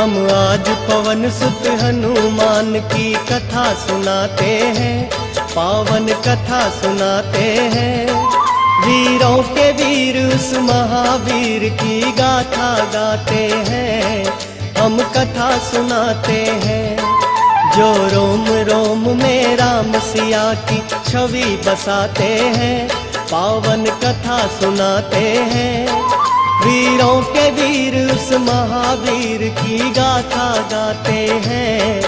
हम आज पवन सुत हनुमान की कथा सुनाते हैं, पावन कथा सुनाते हैं। वीरों के वीर उस महावीर की गाथा गाते हैं, हम कथा सुनाते हैं। जो रोम रोम में राम सिया की छवि बसाते हैं, पावन कथा सुनाते हैं। वीरों के वीर उस महावीर की गाथा गाते हैं,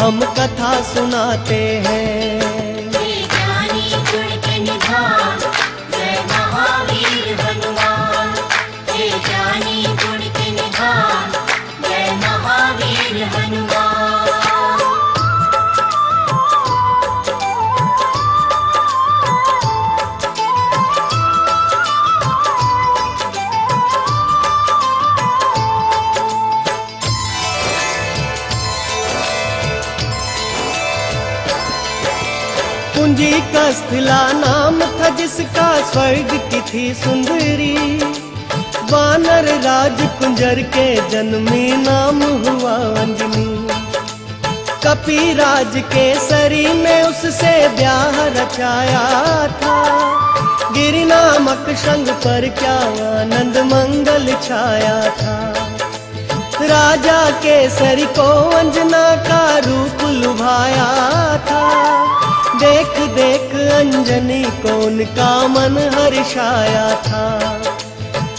हम कथा सुनाते हैं। ज्ञानी गुण के निधान जय महावीर हनुमान, ज्ञानी गुण के निधान जय महावीर हनुमान। कुंजी कस्थला नाम था जिसका, स्वर्ग की थी सुंदरी। वानर राज कुंजर के जन्मी नाम हुआ अंजनी। कपिराज के सरी में उससे ब्याह रचाया था। गिरि नामक शंग पर क्या आनंद मंगल छाया था। राजा केसरी को अंजना का रूप लुभाया था। देख देख अंजनी को उनका मन हर्षाया था।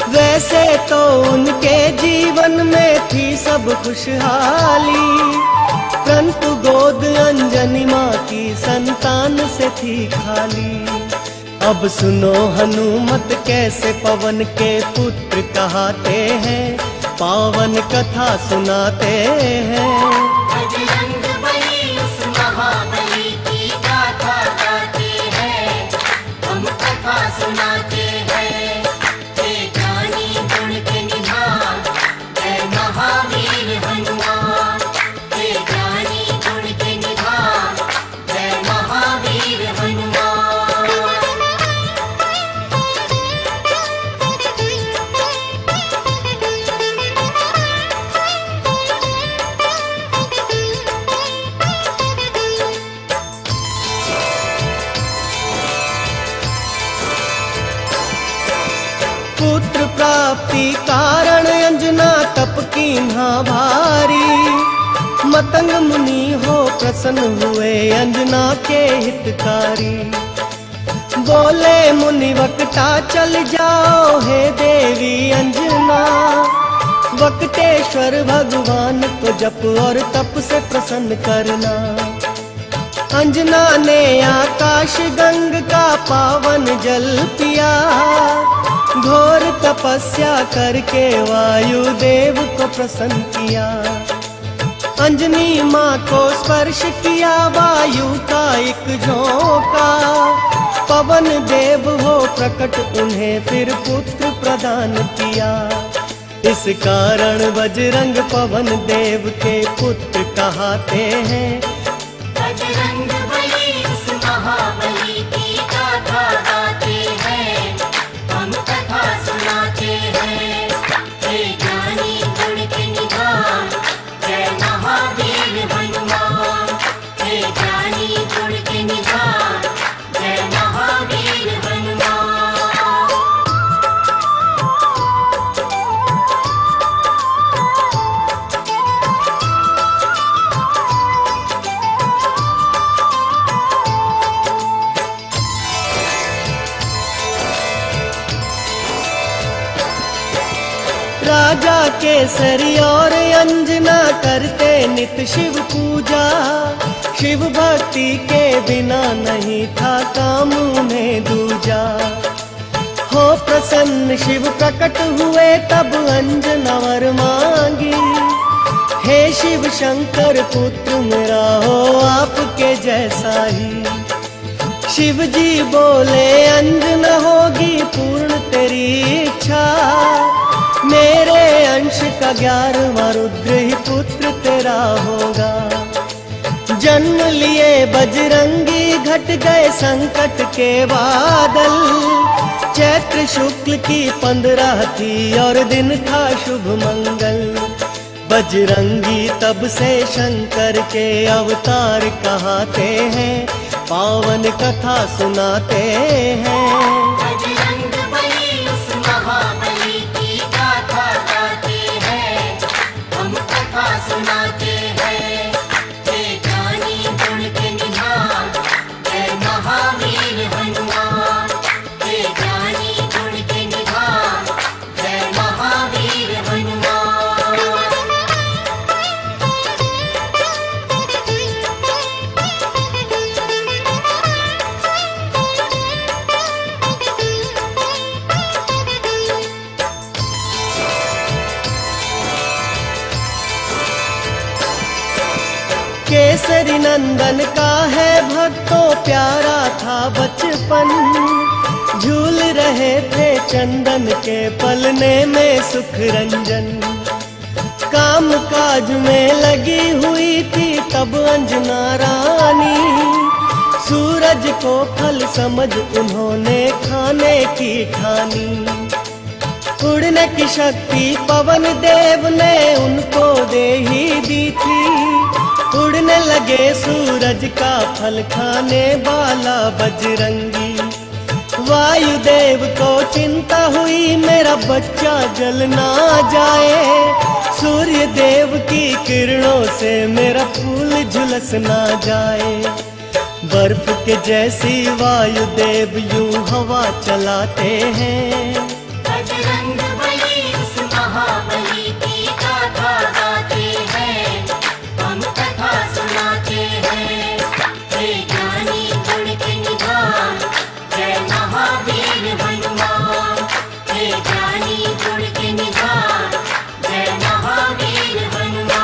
वैसे तो उनके जीवन में थी सब खुशहाली, परंतु गोद अंजनी माँ की संतान से थी खाली। अब सुनो हनुमत कैसे पवन के पुत्र कहाते हैं, पावन कथा सुनाते हैं। बजरंग बली उस महाबली की गाथा गाते हैं, हम कथा सुनाते हैं। ज्ञानी गुण के निधान जय महावीर हनुमान, ज्ञानी गुण के निधान जय महावीर हनुमान। पुत्र प्राप्ति कारण अंजना तप कीन्हा भारी। मतंग मुनि हो प्रसन्न हुए अंजना के हितकारी। बोले मुनि वक्ता चल जाओ हे देवी अंजना। वक्तेश्वर भगवान को जप और तप से प्रसन्न करना। अंजना ने आकाश गंग का पावन जल पिया। घोर तपस्या करके वायु देव को प्रसन्न किया। अंजनी माँ को स्पर्श किया वायु का एक झोंका। पवन देव हो प्रकट उन्हें फिर पुत्र प्रदान किया। इस कारण बजरंग पवन देव के पुत्र कहाते हैं। बजरंग बली उस महाबली की गाथा गाते हैं, हम कथा सुनाते हैं। ज्ञानी गुण के निधान जय महावीर हनुमान, ज्ञानी गुण के निधान जय महावीर हनुमान। राजा केसरी और अंजना करते नित शिव पूजा। शिव भक्ति के बिना नहीं था काम उन्हें दूजा। हो प्रसन्न शिव प्रकट हुए तब अंजना वर मांगी। हे शिव शंकर पुत्र मेरा हो आपके जैसा ही। शिव जी बोले अंजना होगी पूर्ण तेरी इच्छा। मेरे अंश का 11वां रुद्र ही पुत्र तेरा होगा। जन्म लिए बजरंगी घट गए संकट के बादल। चैत्र शुक्ल की 15 थी और दिन था शुभ मंगल। बजरंगी तब से शंकर के अवतार कहाते हैं, पावन कथा सुनाते हैं। बजरंग बली उस महाबली की गाथा गाते हैं, हम कथा सुनाते हैं। हे ज्ञानी गुण के निधान, जय महावीर हनुमान। हे ज्ञानी गुण के निधान, जय महावीर हनुमान। केसरी नंदन का है भक्तों प्यारा था बचपन, झूल रहे थे चंदन के पलने में सुख रंजन। काम काज में लगी हुई थी तब अंजना रानी, सूरज को फल समझ उन्होंने खाने की ठानी। उड़ने की शक्ति पवन देव ने उनको दे ही दी थी, उड़ने लगे सूरज का फल खाने वाला बजरंगी। वायुदेव को चिंता हुई मेरा बच्चा जल ना जाए, सूर्य देव की किरणों से मेरा फूल झुलस ना जाए। बर्फ के जैसी वायुदेव यूं हवा चलाते हैं, बजरंग बली उस महाबली की गाथा गाते हैं, हम कथा सुनाते हैं। हे ज्ञानी गुण के निधान, जय महावीर हनुमान। हे ज्ञानी गुण के निधान, जय महावीर हनुमान।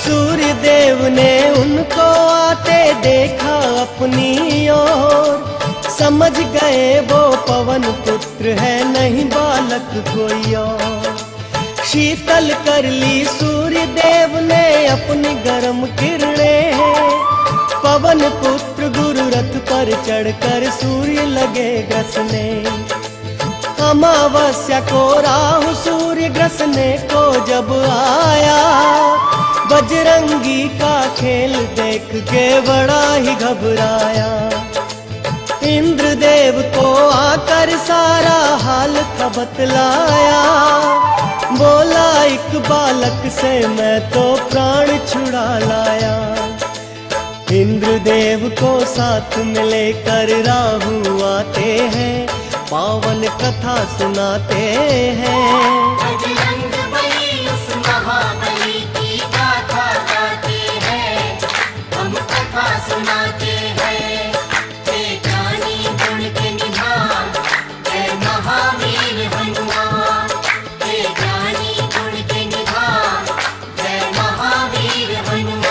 सूर्य देव ने उनको आते देखा अपनी ओर, समझ गए वो पवन पुत्र है नहीं बालक कोई और। शीतल कर ली सूर्य देव ने अपनी गर्म किरणें, पवन पुत्र गुरु रथ पर चढ़कर सूर्य लगे ग्रसने। अमावस्या को राहु सूर्य ग्रसने को जब आया, बजरंगी का खेल देख के बड़ा ही घबराया। इंद्रदेव को आकर सारा हाल था बतलाया, बोला एक बालक से मैं तो प्राण छुड़ा लाया। इंद्रदेव को साथ में लेकर राहु आते हैं, पावन कथा सुनाते हैं। बजरंग बली उस महाबली की गाथा गाते हैं, हम कथा सुनाते हैं। हे ज्ञानी गुण के निधान, जय महावीर हनुमान। हे ज्ञानी गुण के निधान, जय महावीर हनुमान।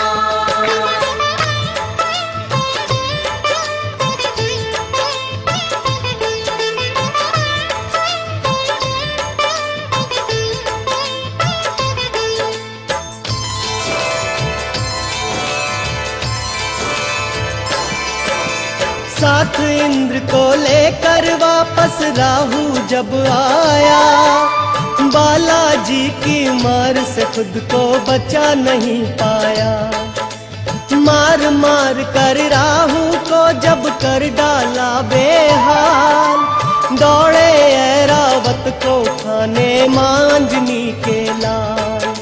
साथ इंद्र को लेकर वापस राहु जब आया, बालाजी की मार से खुद को बचा नहीं पाया। मार मार कर राहु को जब कर डाला बेहाल, दौड़े ऐरावत को खाने मांजनी के लाल।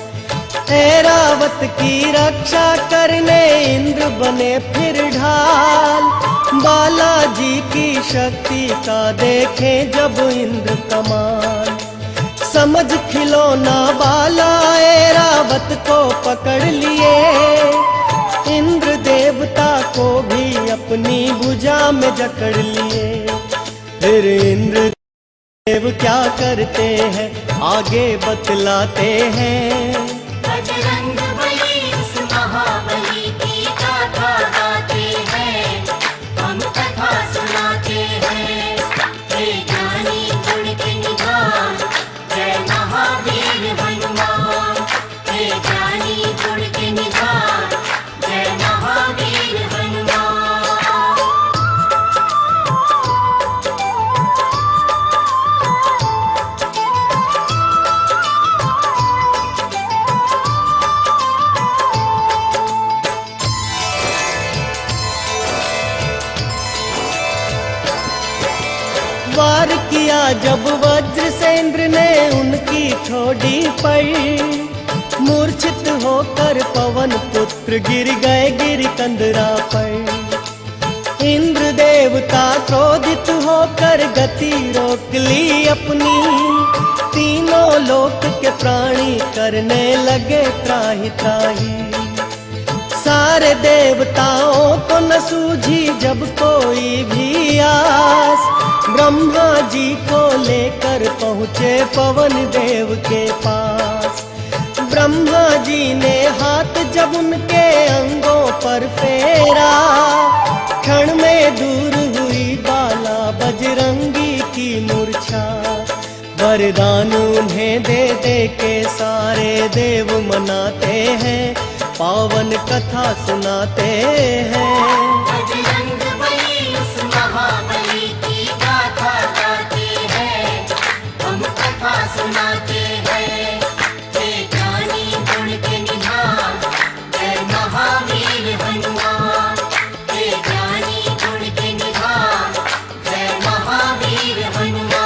ऐरावत की रक्षा करने इंद्र बने फिर ढाल, बालाजी की शक्ति का देखे जब इंद्र कमाल। समझ खिलौना बाला ऐरावत को पकड़ लिए, इंद्र देवता को भी अपनी भुजा में जकड़ लिए। फिर इंद्र देव क्या करते हैं आगे बतलाते हैं। बजरंग बली उस महाबली की गाथा गाते हैं, हम कथा सुनाते हैं। हे ज्ञानी गुण के निधान, जय महावीर हनुमान, हे ज्ञानी गुण के निधान, जय महावीर हनुमान। वार किया जब वज्र से इंद्र ने उनकी ठोड़ी पर, मूर्छित होकर पवन पुत्र गिर गए गिर कंदरा पर। इंद्र देवता क्रोधित होकर गति रोक ली अपनी, तीनों लोक के प्राणी करने लगे त्राहि त्राहि। सारे देवताओं को न सूझी जब कोई भी आस, ब्रह्मा जी को लेकर पहुँचे पवन देव के पास। ब्रह्मा जी ने हाथ जब उनके अंगों पर फेरा, क्षण में दूर हुई बाला बजरंगी की मूर्छा। वरदान उन्हें दे दे के सारे देव मनाते हैं, पावन कथा सुनाते हैं। बजरंग बली उस महाबली की गाथा गाते हैं, हम कथा सुनाते हैं। हे ज्ञानी गुण के निधान, जय महावीर हनुमान, हे ज्ञानी गुण के निधान, जय महावीर हनुमान।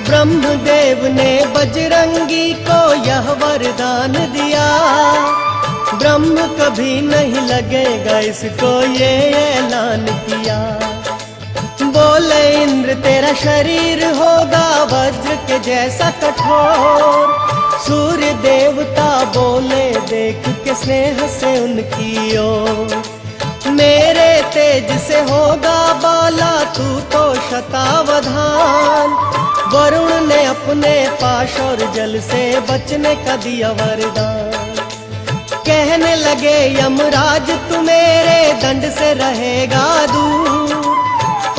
ब्रह्मदेव ने बजरंगी को यह वरदान दिया, ब्रह्म कभी नहीं लगेगा इसको ये ऐलान किया। बोले इंद्र तेरा शरीर होगा वज्र के जैसा कठोर, सूर्य देवता बोले देख के स्नेह से उनकी ओर। मेरे तेज से होगा बाला तू तो शतावधान, वरुण ने अपने पाश और जल से बचने का दिया वरदान। कहने लगे यमराज तू मेरे दंड से रहेगा दूर,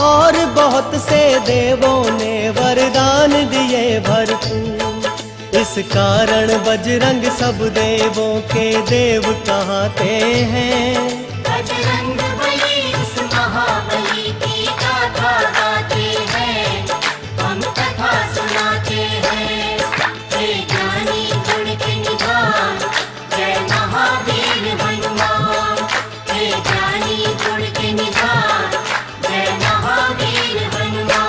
और बहुत से देवों ने वरदान दिए भरपूर। इस कारण बजरंग सब देवों के देव कहते हैं। बजरंग बली उस महाबली की गाथा गाते हैं, हम कथा सुनाते हैं। हे ज्ञानी गुण के निधान, जय महावीर हनुमान, हे ज्ञानी गुण के निधान, जय महावीर हनुमान।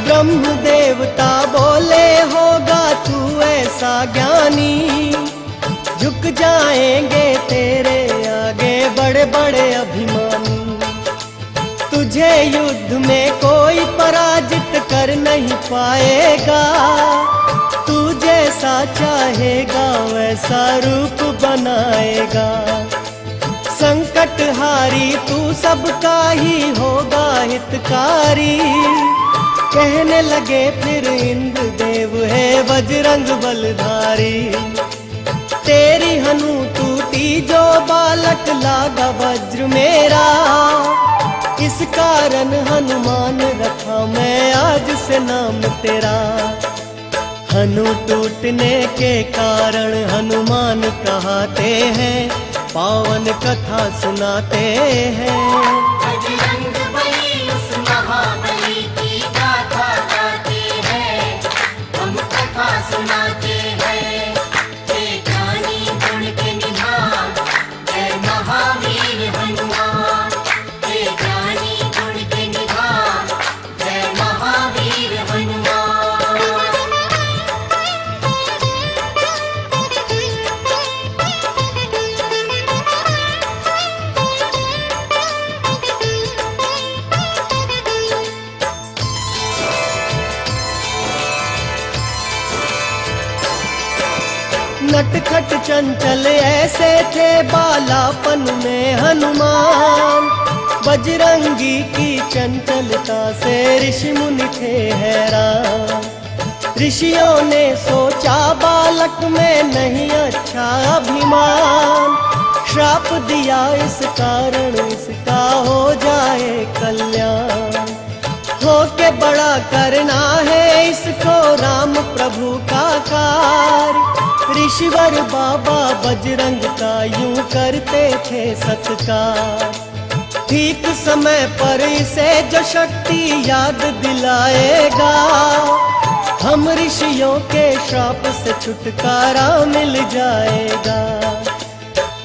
ब्रह्म देवता बोले होगा तू ऐसा ज्ञानी, झुक जाएंगे तेरे आगे बड़े बड़े अभिमानी। तुझे युद्ध में कोई पराजित कर नहीं पाएगा, तू जैसा चाहेगा वैसा रूप बनाएगा। संकट हारी तू सबका ही होगा हितकारी, कहने लगे फिर इंद्र देव है बजरंग बलधारी। तेरी हनु टूटी जो बालक लागा वज्र मेरा, इस कारण हनुमान रखा मैं आज से नाम तेरा। हनु टूटने के कारण हनुमान कहते हैं, पावन कथा सुनाते हैं। बजरंग बली उस महाबली की गाथा गाते हैं, हम कथा सुनाते हैं। हे ज्ञानी गुण के निधान, जय महावीर हनुमान, हे ज्ञानी गुण के निधान, जय महावीर हनुमान। नटखट चंचल ऐसे थे बालापन में हनुमान। बजरंगी की चंचलता से ऋषि मुनि थे हैरान। ऋषियों ने सोचा बालक में नहीं अच्छा अभिमान। श्राप दिया इस कारण इसका हो जाए कल्याण। हो के बड़ा करना है इसको राम प्रभु का कार्य। ऋषिवर बाबा बजरंग का यूं करते थे सत्कार। ठीक समय पर इसे जो शक्ति याद दिलाएगा, हम ऋषियों के श्राप से छुटकारा मिल जाएगा।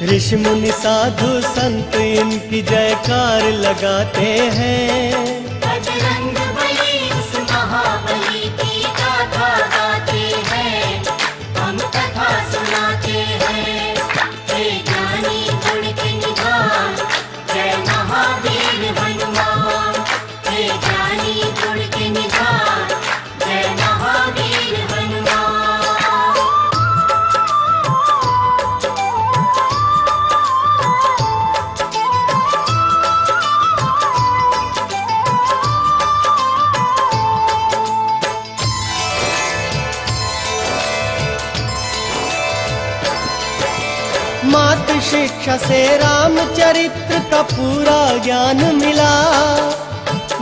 ऋषि मुनि साधु संत इनकी जयकार लगाते हैं। बजरंग बली उस महाबली की गाथा गाते हैं, हम कथा सुनाते हैं। हे ज्ञानी गुण के निधान, जय महावीर हनुमान। हे ज्ञानी गुण के निधान, जय महावीर हनुमान। मातृ शिक्षा से रामचरित्र का पूरा ज्ञान मिला।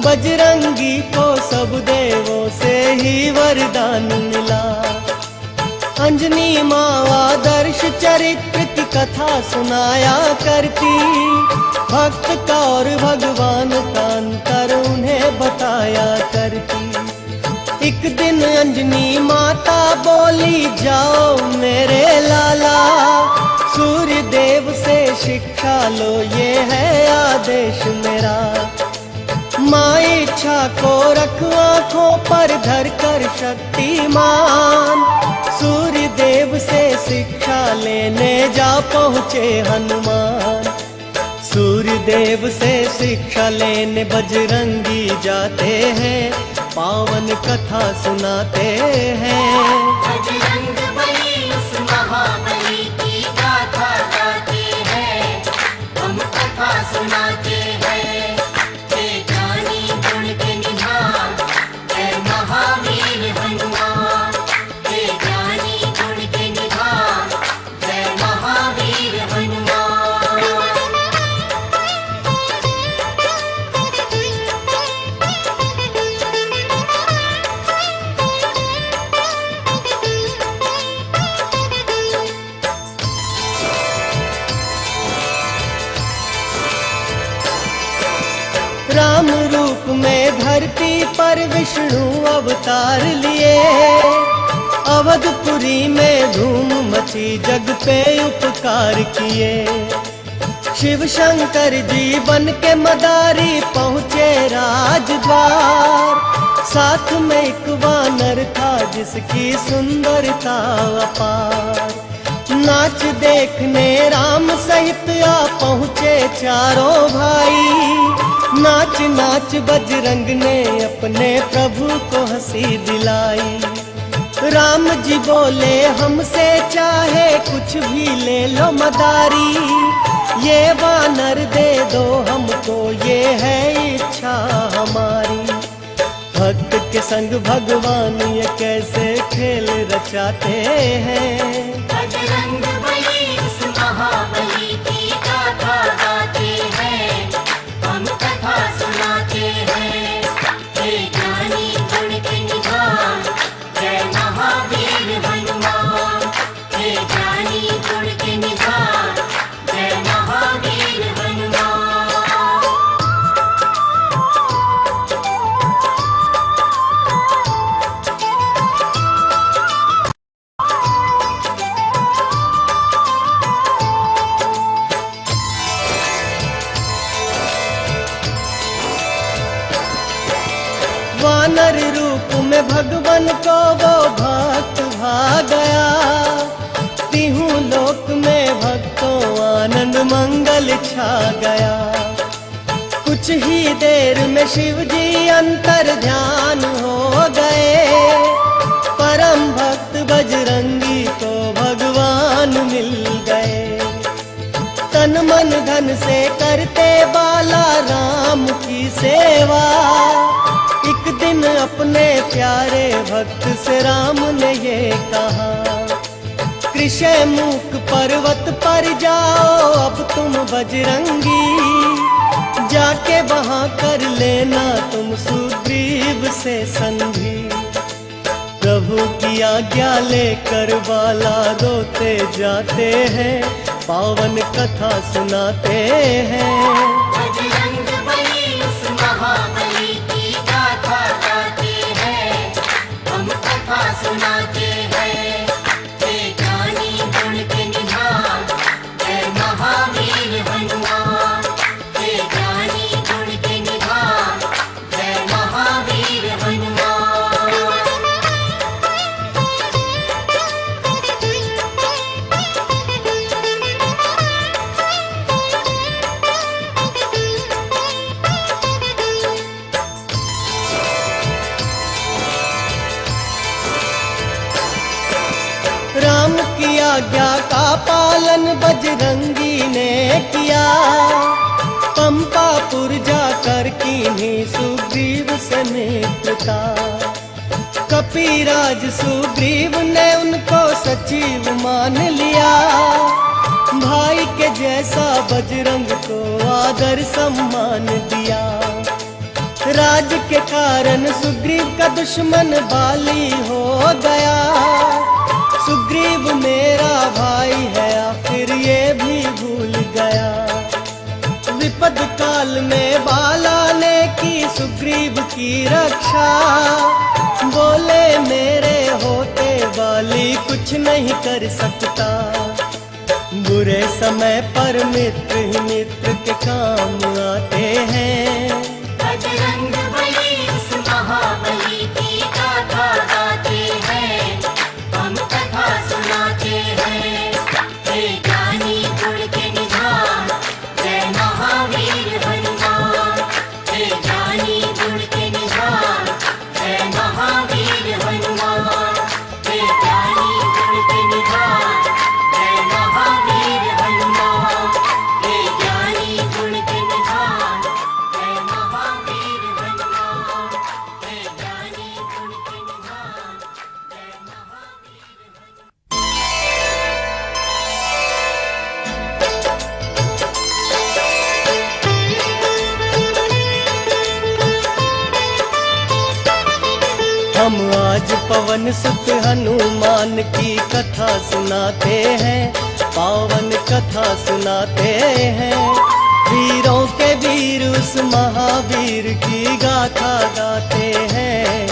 बजरंगी को सब देवों से ही वरदान मिला। अंजनी माँ आदर्श चरित्र की कथा सुनाया करती। भक्त का और भगवान का अंतर उन्हें बताया करती। एक दिन अंजनी माता बोली, जाओ मेरे लाला, सूर्य देव से शिक्षा लो, ये है आदेश मेरा। माँ इच्छा को रख आँखों पर धर कर शक्तिमान। सूर्य देव से शिक्षा लेने जा पहुँचे हनुमान। सूर्य देव से शिक्षा लेने बजरंगी जाते हैं, पावन कथा सुनाते हैं। बजरंग बली उस महाबली की गाथा गाते हैं, हम कथा सुनाते हैं। हे ज्ञानी गुण के निधान, जय महावीर हनुमान। हे ज्ञानी गुण के निधान, जय महावीर हनुमान। राम रूप में धरती पर विष्णु अवतार लिए। अवधपुरी में धूम मची, जग पे उपकार किए। शिव शंकर जी बन के मदारी पहुँचे राजद्वार। साथ में एक वानर था जिसकी सुंदरता अपार। नाच देखने राम सहित आ पहुँचे चारों भाई। नाच नाच बजरंग ने अपने प्रभु को हंसी दिलाई। राम जी बोले, हमसे चाहे कुछ भी ले लो मदारी। ये वानर दे दो हमको, ये है इच्छा हमारी। भक्त के संग भगवान ये कैसे खेल रचाते हैं। बजरंग बली उस महाबली की गाथा गाते हैं, हम कथा सुनाते हैं। हे ज्ञानी गुण के निधान, जय महावीर हनुमान। हे ज्ञानी गुण के निधान, जय महावीर हनुमान। वानर रूप में भगवान को वो भक्त भा गया। तीहू लोक में भक्तों आनंद मंगल छा गया। कुछ ही देर में शिव जी अंतर ध्यान हो गए। परम भक्त बजरंगी को भगवान तन से करते बाला राम की सेवा। एक दिन अपने प्यारे भक्त से राम ने ये कहा, कृष्ण मुख पर्वत पर जाओ अब तुम बजरंगी, जाके वहां कर लेना तुम सुग्रीव से संधि। प्रभु की आज्ञा लेकर बाला रोते जाते हैं, पावन कथा सुनाते हैं। बजरंग बली उस महाबली की गाथा गाते हैं, हम कथा सुनाते हैं। हे ज्ञानी गुण के निधान, जय महावीर हनुमान। हे ज्ञानी गुण के निधान, जय महावीर हनुमान। राम की आज्ञा का पालन बजरंगी ने किया, पंपापुर जाकर कीन्ही सुग्रीव से मित्रता। कपिराज सुग्रीव ने उनको सचिव मान लिया, भाई के जैसा बजरंग को आदर सम्मान दिया। राज के कारण सुग्रीव का दुश्मन बाली हो गया, सुग्रीव मेरा भाई है आखिर ये भी भूल गया। विपद काल में बाला ने की सुग्रीव की रक्षा, बोले मेरे होते बाली कुछ नहीं कर सकता। बुरे समय पर मित्र ही मित्र के काम आते हैं। बजरंग बली उस महाबली की गाथा गाते हैं, हम कथा सुनाते हैं। हे ज्ञानी गुण के निधान, जय महावीर हनुमान। हे ज्ञानी गुण के निधान, जय महावीर हनुमान। हे ज्ञानी गुण के निधान, जय महावीर हनुमान। हे ज्ञानी गुण के निधान, जय महावीर हनुमान। हे ज्ञानी गुण के निधान, जय महावीर हनुमान। हम आज पवन सुत हनुमान की कथा सुनाते हैं, पावन कथा सुनाते हैं। वीरों के वीर उस महावीर की गाथा गाते हैं,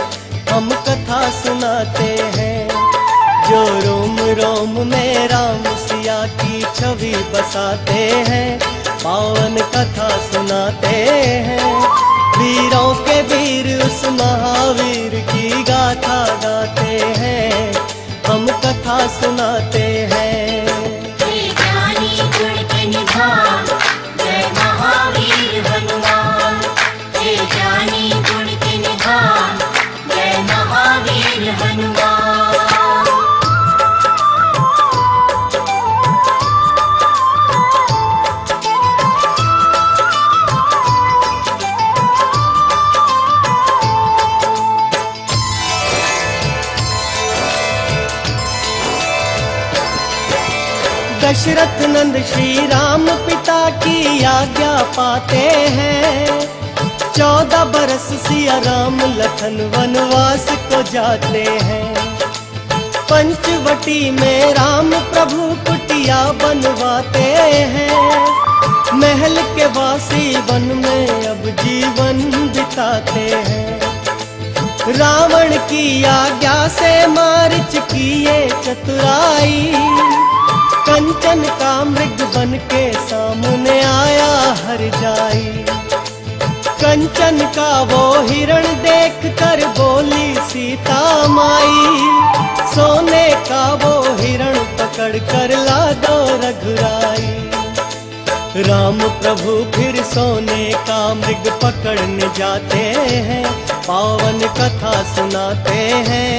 हम कथा सुनाते हैं। जो रोम रोम में राम सिया की छवि बसाते हैं, पावन कथा सुनाते हैं। वीरों के वीर उस महावीर की गाथा गाते हैं, हम कथा सुनाते हैं। हे ज्ञानी गुण के निधान, जय महावीर हनुमान। हे ज्ञानी गुण के निधान, जय महावीर हनुमान। दशरथ नंद श्री राम पिता की आज्ञा पाते हैं, 14 बरस सिया राम लखन वनवास को जाते हैं। पंचवटी में राम प्रभु कुटिया बनवाते हैं, महल के वासी वन में अब जीवन बिताते हैं। रावण की आज्ञा से मारिच किए चतुराई, कंचन का मृग बन के सामने आया हर जाई। कंचन का वो हिरण देख कर बोली सीता माई, सोने का वो हिरण पकड़ कर ला दो रघुराई। राम प्रभु फिर सोने का मृग पकड़ने जाते हैं, पावन कथा सुनाते हैं।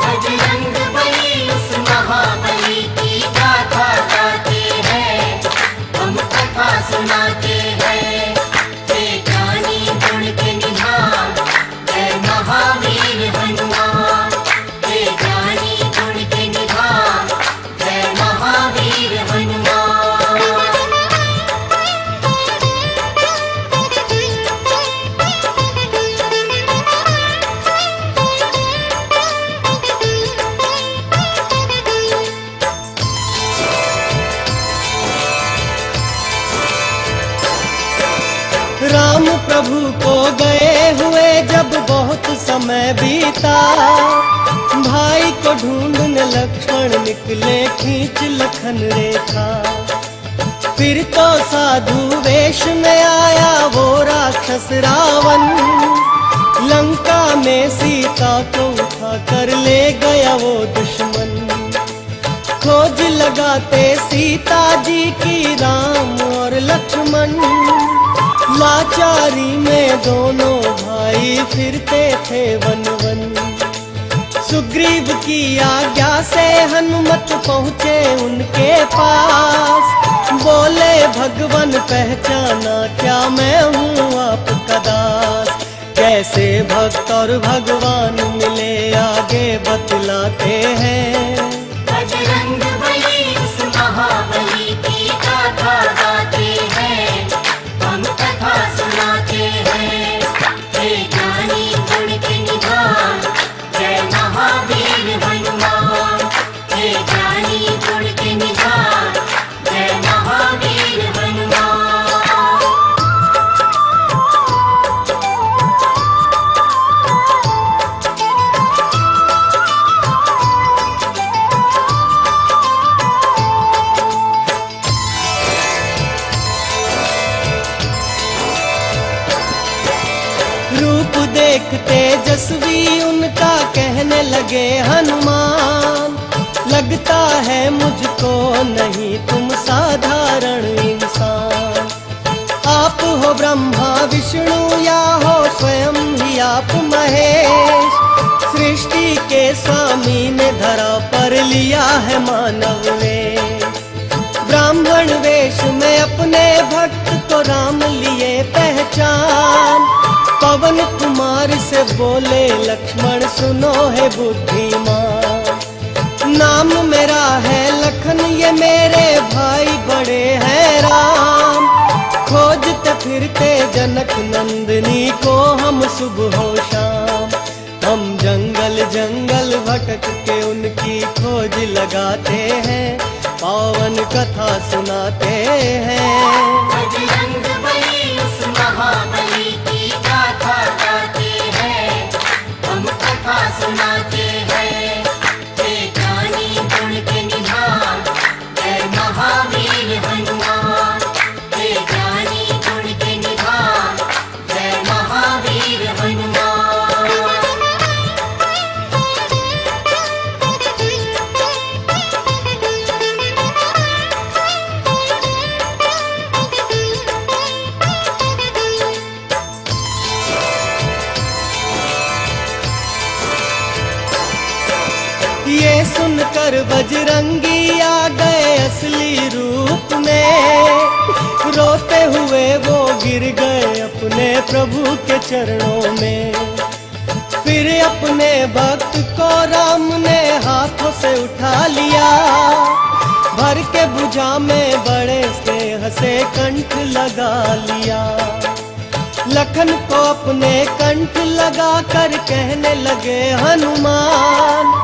बजरंग बली उस महाबली की गाथा गाते हैं, हम कथा सुनाते हैं। हे ज्ञानी गुण के निधान, जय महावीर हनुमान। हे ज्ञानी गुण के निधान, जय महावीर हनुमान। राम प्रभु को गए हुए जब बहुत समय बीता, भाई को ढूंढने लक्ष्मण निकले खींच लखन रेखा। फिर तो साधु वेश में आया वो राक्षस रावण, लंका में सीता को उठा कर ले गया वो दुश्मन। खोज लगाते सीता जी की राम और लक्ष्मण, लाचारी में दोनों भाई फिरते थे वन वन। सुग्रीव की आज्ञा से हनुमत पहुँचे उनके पास, बोले भगवन पहचाना क्या मैं हूँ आपका दास। कैसे भक्त और भगवान मिले आगे बतलाते हैं। बजरंग बली उस महाबली की गाथा गाते हैं, हम कथा सुनाते हैं। हे ज्ञानी गुण के निधान, जय महावीर हनुमान। हे ज्ञानी गुण के निधान, जय महावीर हनुमान। रूप देख तेजस्वी उनका कहने लगे हनुमान, लगता है मुझको नहीं तुम साधारण इंसान। आप हो ब्रह्मा विष्णु या हो स्वयं ही आप महेश, सृष्टि के स्वामी ने धरा पर लिया है मानव वेश। ब्राह्मण वेश में अपने भक्त को राम लिए पहचान, पवन कुमार से बोले लक्ष्मण सुनो है बुद्धिमान। नाम मेरा है लखन ये मेरे भाई बड़े हैं राम, खोजते फिरते जनक नंदनी को हम सुबह हो शाम। हम जंगल जंगल भटक के उनकी खोज लगाते हैं, पावन कथा सुनाते हैं। बजरंग बली उस महाबली की गाथा गाते हैं, हम कथा सुनाते हैं। हे ज्ञानी गुण के निधान, जय महावीर हनुमान। हे ज्ञानी गुण के निधान, जय महावीर हनुमान। ये सुनकर बजरंगी आ गए असली रूप में, रोते हुए वो गिर गए अपने प्रभु के चरणों में। फिर अपने भक्त को राम ने हाथों से उठा लिया, भर के भुजा में बड़े स्नेह से कंठ लगा लिया। लखन को अपने कंठ लगा कर कहने लगे हनुमान,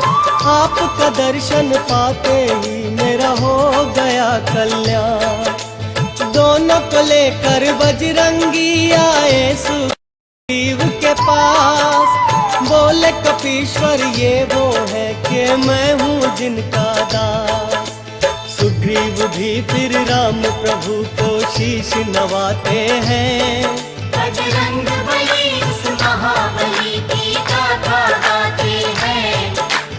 आपका दर्शन पाते ही मेरा हो गया कल्याण। दोनों को लेकर बजरंगी आए सुग्रीव के पास, बोले कपीश्वर ये वो है कि मैं हूँ जिनका दास। सुग्रीव भी फिर राम प्रभु को शीश नवाते हैं। बजरंग बली उस महाबली की गाथा गाते हैं,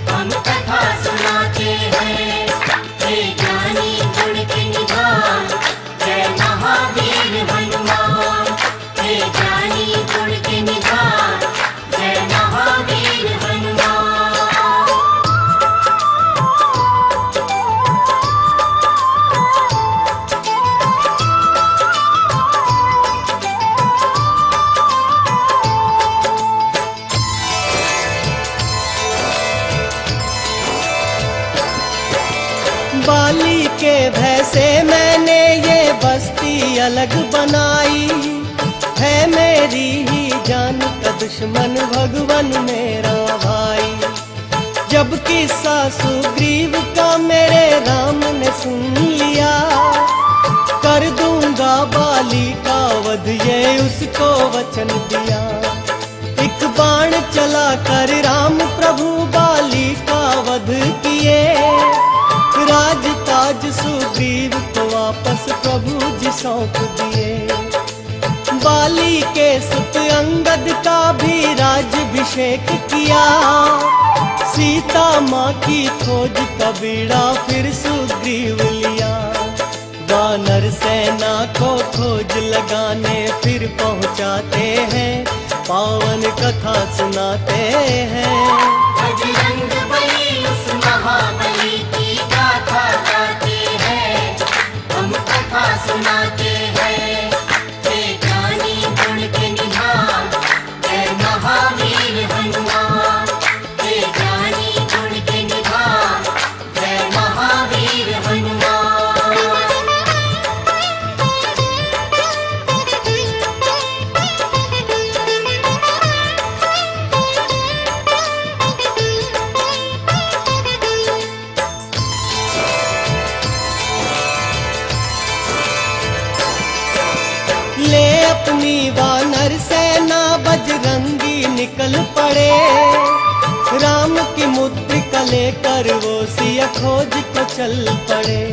हम कथा सुनाते हैं। हे ज्ञानी गुण के निधान, जय महावीर हनुमान। हे ज्ञानी गुण के निधान, जय महावीर हनुमान। बाली के भय से मैंने ये बस्ती अलग बनाई, है मेरी ही जान का दुश्मन भगवन मेरा भाई। जब किस्सा सुग्रीव का मेरे राम ने सुन लिया, कर दूंगा बाली का वध ये उसको वचन दिया। एक बाण चला कर राम प्रभु बाली का वध किए, राज ताज सुग्रीव को वापस प्रभु जी सौंप दिए। बाली के सुत अंगद का भी राज्याभिषेक किया, सीता माँ की खोज का बीड़ा फिर सुग्रीव लिया। वानर सेना को खोज लगाने फिर पहुँचाते हैं, पावन कथा सुनाते हैं। बजरंग बली उस महाबली की गाथा गाते हैं, हम कथा सुनाते हैं। हे ज्ञानी गुण के निधान, जय महावीर हनुमान। हे ज्ञानी गुण के निधान, जय महावीर हनुमान। ले अपनी वानर सेना बजरंगी निकल पड़े, राम की मुद्रिका लेकर वो सिया खोज को चल पड़े।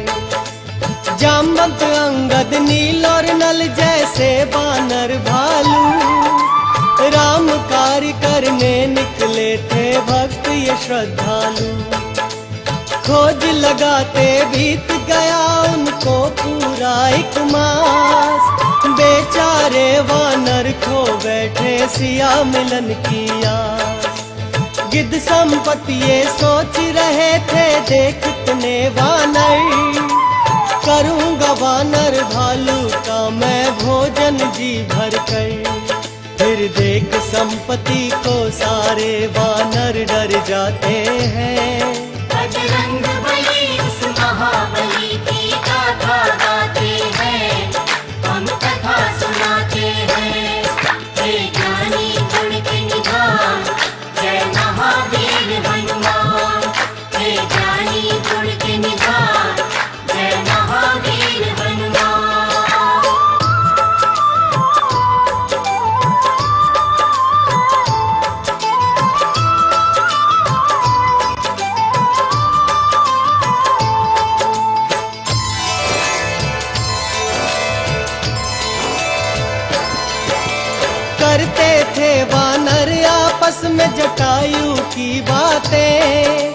जामवंत अंगद नील और नल जैसे वानर भालू, राम कार्य करने निकले थे भक्त ये श्रद्धालु। खोज लगाते बीत गया उनको पूरा एक मास, बेचारे वानर खो बैठे सिया मिलन की आस। गिद्ध संपत्ति ये सोच रहे थे देखने वानर, करूंगा वानर भालू का मैं भोजन जी भर कर। फिर देख संपत्ति को सारे वानर डर जाते हैं। बजरंग बली उस महाबली की गाथा गाते हैं, हम कथा सुनाते हैं। हे ज्ञानी गुण के निधान, जय महावीर हनुमान। हे ज्ञानी गुण के निधान, जय महावीर हनुमान। करते थे वानर आपस में जटायु की बातें,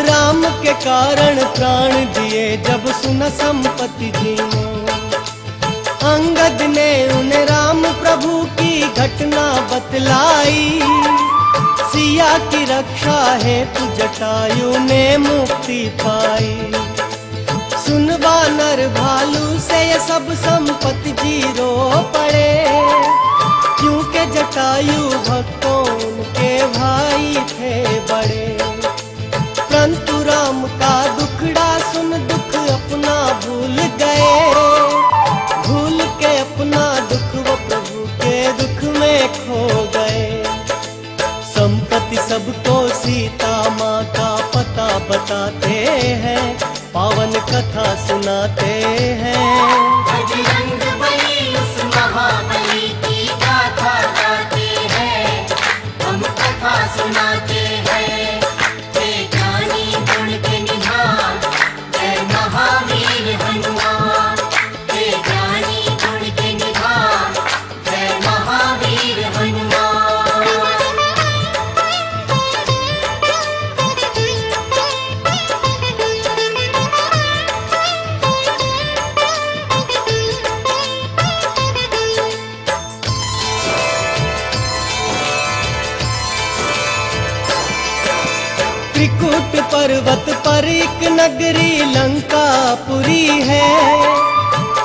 राम के कारण प्राण दिए जब सुना संपत्ति जी ने। अंगद ने उन्हें राम प्रभु की घटना बतलाई, सिया की रक्षा हेतु जटायु ने मुक्ति पाई। सुन वानर भालू से ये सब संपत्ति जी रो पड़े, क्योंकि जटायु भक्तों उनके भाई थे बड़े। परंतु राम का दुखड़ा सुन दुख अपना भूल गए, भूल के अपना दुख वो प्रभु के दुख में खो गए। संपत्ति सबको सीता माँ का पता बताते हैं, पावन कथा सुनाते हैं। बजरंग बली उस महाबली की गाथा गाते हैं, हम कथा सुनाते हैं। हे ज्ञानी गुण के निधान, जय महावीर हनुमान। हे ज्ञानी गुण के निधान, जय महावीर हनुमान। त्रिकुट पर्वत पर एक नगरी लंकापुरी है,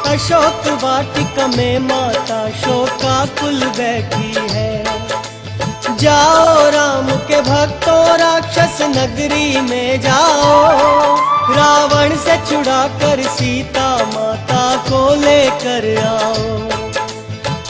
अशोक वाटिका में माता शोकाकुल बैठी है। जाओ राम के के भक्तों राक्षस नगरी में जाओ, रावण से छुड़ा कर सीता माता को लेकर आओ।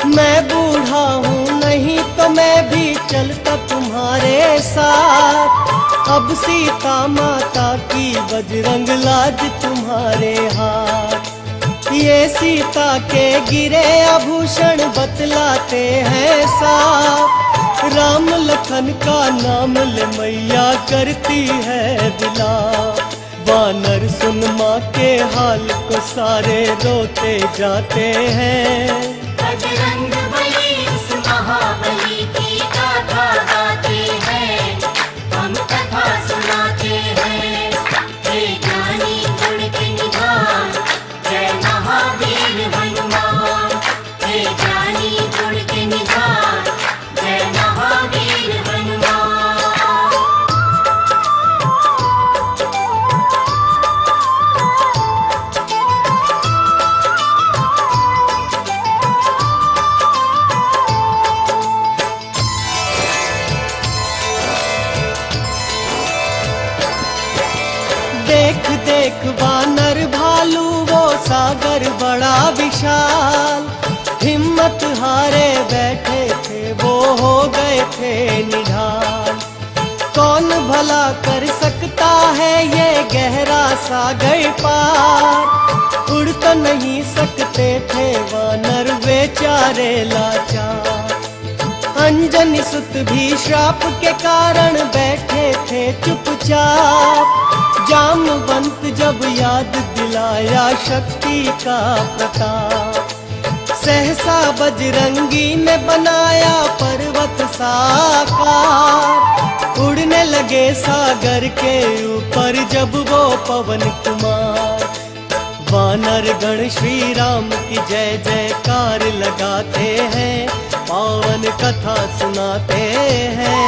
मैं बूढ़ा हूँ नहीं तो मैं भी चलता तुम्हारे साथ, अब सीता माता की बजरंग लाज तुम्हारे हाथ। ये सीता के गिरे आभूषण बतलाते हैं साफ, राम लखन का नाम ले मैया करती है विलाप। वानर सुन माँ के हाल को सारे रोते जाते हैं, बजरंग बली उस महाबली की गाथा गाते हैं, हम कथा सुनाते हैं। हे ज्ञानी गुण के निधान, जय महावीर हनुमान। हे ज्ञानी गुण के निधान, जय महावीर हनुमान। देख देख वानर भालू वो सागर बड़ा विशाल, हिम्मत हारे बैठे थे वो हो गए थे निढाल। कौन भला कर सकता है ये गहरा सागर पार, उड़ तो नहीं सकते थे वानर बेचारे लाचार। अंजनी सुत भी श्राप के कारण बैठे थे चुपचाप, जामवंत जब याद दिलाया शक्ति का प्रताप। सहसा बजरंगी ने बनाया पर्वत साकार, उड़ने लगे सागर के ऊपर जब वो पवन कुमार। वानर गण श्री राम की जय जयकार लगाते हैं, पावन कथा सुनाते हैं।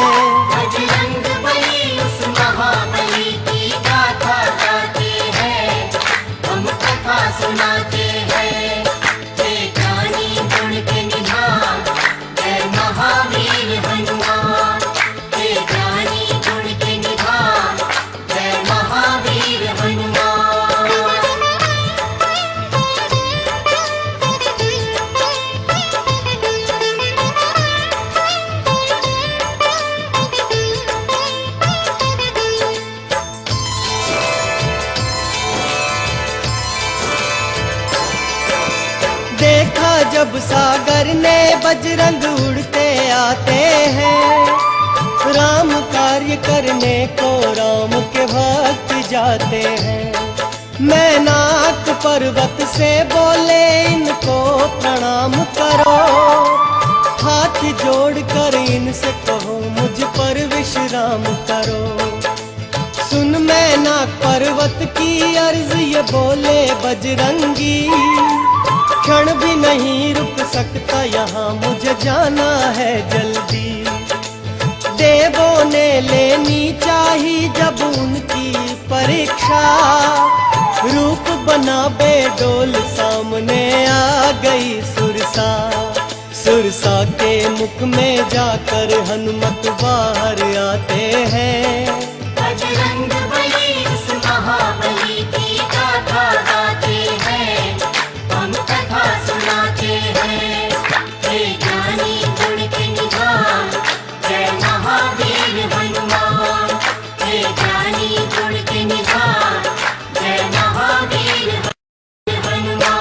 बजरंग बली उस महाबली की गाथा गाते हैं, हम कथा सुनाते हैं। हे ज्ञानी गुण के निधान, जय महावीर हनुमान। हे ज्ञानी गुण के निधान, जय महावीर हनुमान। देखा जब सागर ने बजरंग उड़ते आते हैं, राम कार्य करने को राम के भक्त जाते हैं। मैनाक पर्वत से बोले इनको प्रणाम करो, हाथ जोड़कर इनसे कहो मुझ पर विश्राम करो। सुन मैनाक पर्वत की अर्ज ये बोले बजरंगी, क्षण भी नहीं रुक सकता यहाँ मुझे जाना है जल्दी। देवों ने लेनी चाही जब उनकी परीक्षा, रूप बना बेडोल सामने आ गई सुरसा। सुरसा के मुख में जाकर हनुमत बाहर आते हैं, बजरंग बली उस महाबली की गाथा गाते हैं, हम कथा सुनाते हैं। हे ज्ञानी गुण के निधान, जय महावीर हनुमान। हे ज्ञानी गुण के निधान, जय महावीर हनुमान।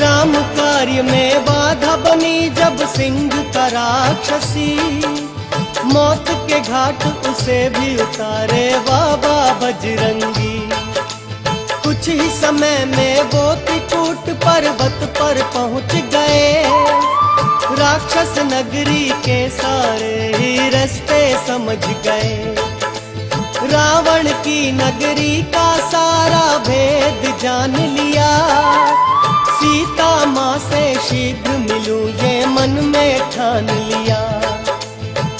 राम कार्य में बाधा बनी जब सिंह का राक्षसी, मौत के घाट उसे भी उतारे बाबा बजरंगी। कुछ ही समय में वो त्रिकूट पर्वत पर पहुंच गए, राक्षस नगरी के सारे ही रास्ते समझ गए। रावण की नगरी का सारा भेद जान लिया, सीता माँ से शीघ्र मिलूं ये मन में ठान लिया।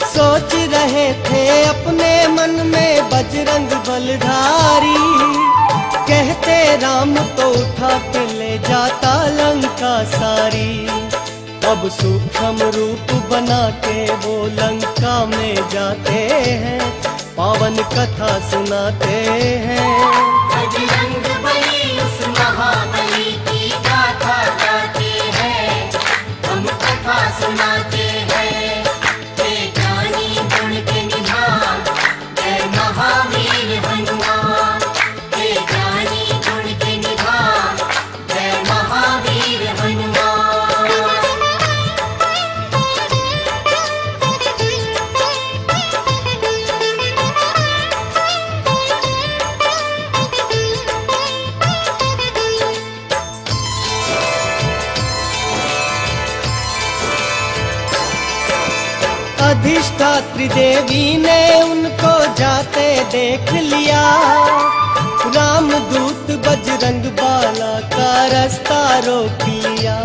सोच रहे थे अपने मन में बजरंग बलधारी, कहते राम तो उठा के ले जाता लंका सारी। अब सूक्ष्म रूप बना के वो लंका में जाते हैं, पावन कथा सुनाते हैं। बजरंग बली उस महाबली की गाथा गाते हैं, हम कथा सुनाते हैं। हे ज्ञानी गुण के निधान, जय महावीर हनुमान। हे ज्ञानी गुण के निधान, जय महावीर हनुमान। अधिष्ठात्री देवी ने उनको जाते देख लिया, रामदूत बजरंग बाला का रास्ता रोक लिया।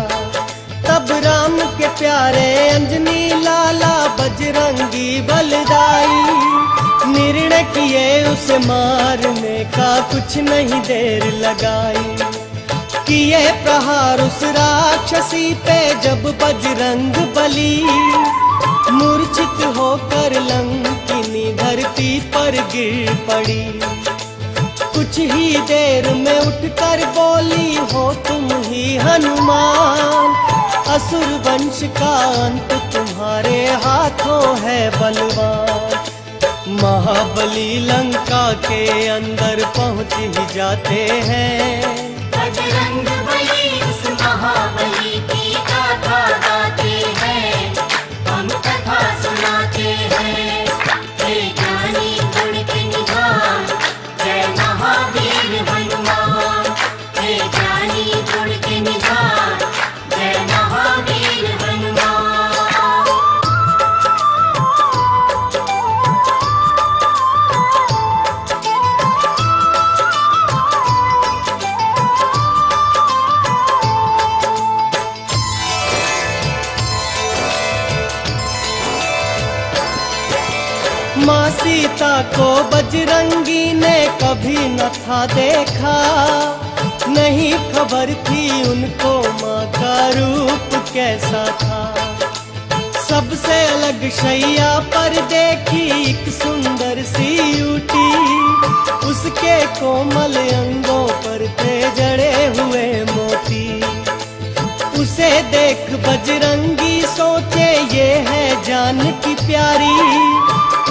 तब राम के प्यारे अंजनी लाला बजरंगी बलदाई, निर्णय किए उसे मारने का, कुछ नहीं देर लगाई। किए प्रहार उस राक्षसी पे जब बजरंग बली, मूर्छित होकर लंकिनी धरती पर गिर पड़ी। कुछ ही देर में उठकर बोली, हो तुम ही हनुमान, असुर वंश का अंत तुम्हारे हाथों है बलवान। महाबली लंका के अंदर पहुंच ही जाते हैं, बजरंग बली उस महाबली की गाथा गाते हैं, हम कथा सुनाते हैं। हे ज्ञानी गुण के निधान, जय महावीर हनुमान। हे ज्ञानी गुण के निधान, जय महावीर हनुमान। माँ सीता को बजरंगी ने कभी न था देखा, नहीं खबर थी उनको माँ का रूप कैसा था। सबसे अलग शैया पर देखी एक सुंदर सी यूटी, उसके कोमल अंगों पर थे जड़े हुए मोती। उसे देख बजरंगी सोचे ये है जानकी प्यारी,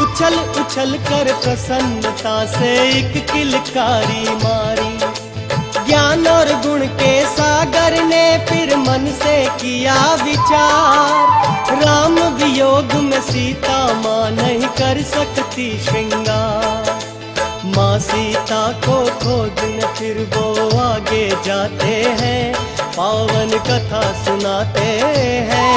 उछल उछल कर प्रसन्नता से एक किलकारी मारी। ज्ञान और गुण के सागर ने फिर मन से किया विचार, राम वियोग में सीता माँ नहीं कर सकती श्रृंगार। माँ सीता को खोजने फिर वो आगे जाते हैं, पावन कथा सुनाते हैं।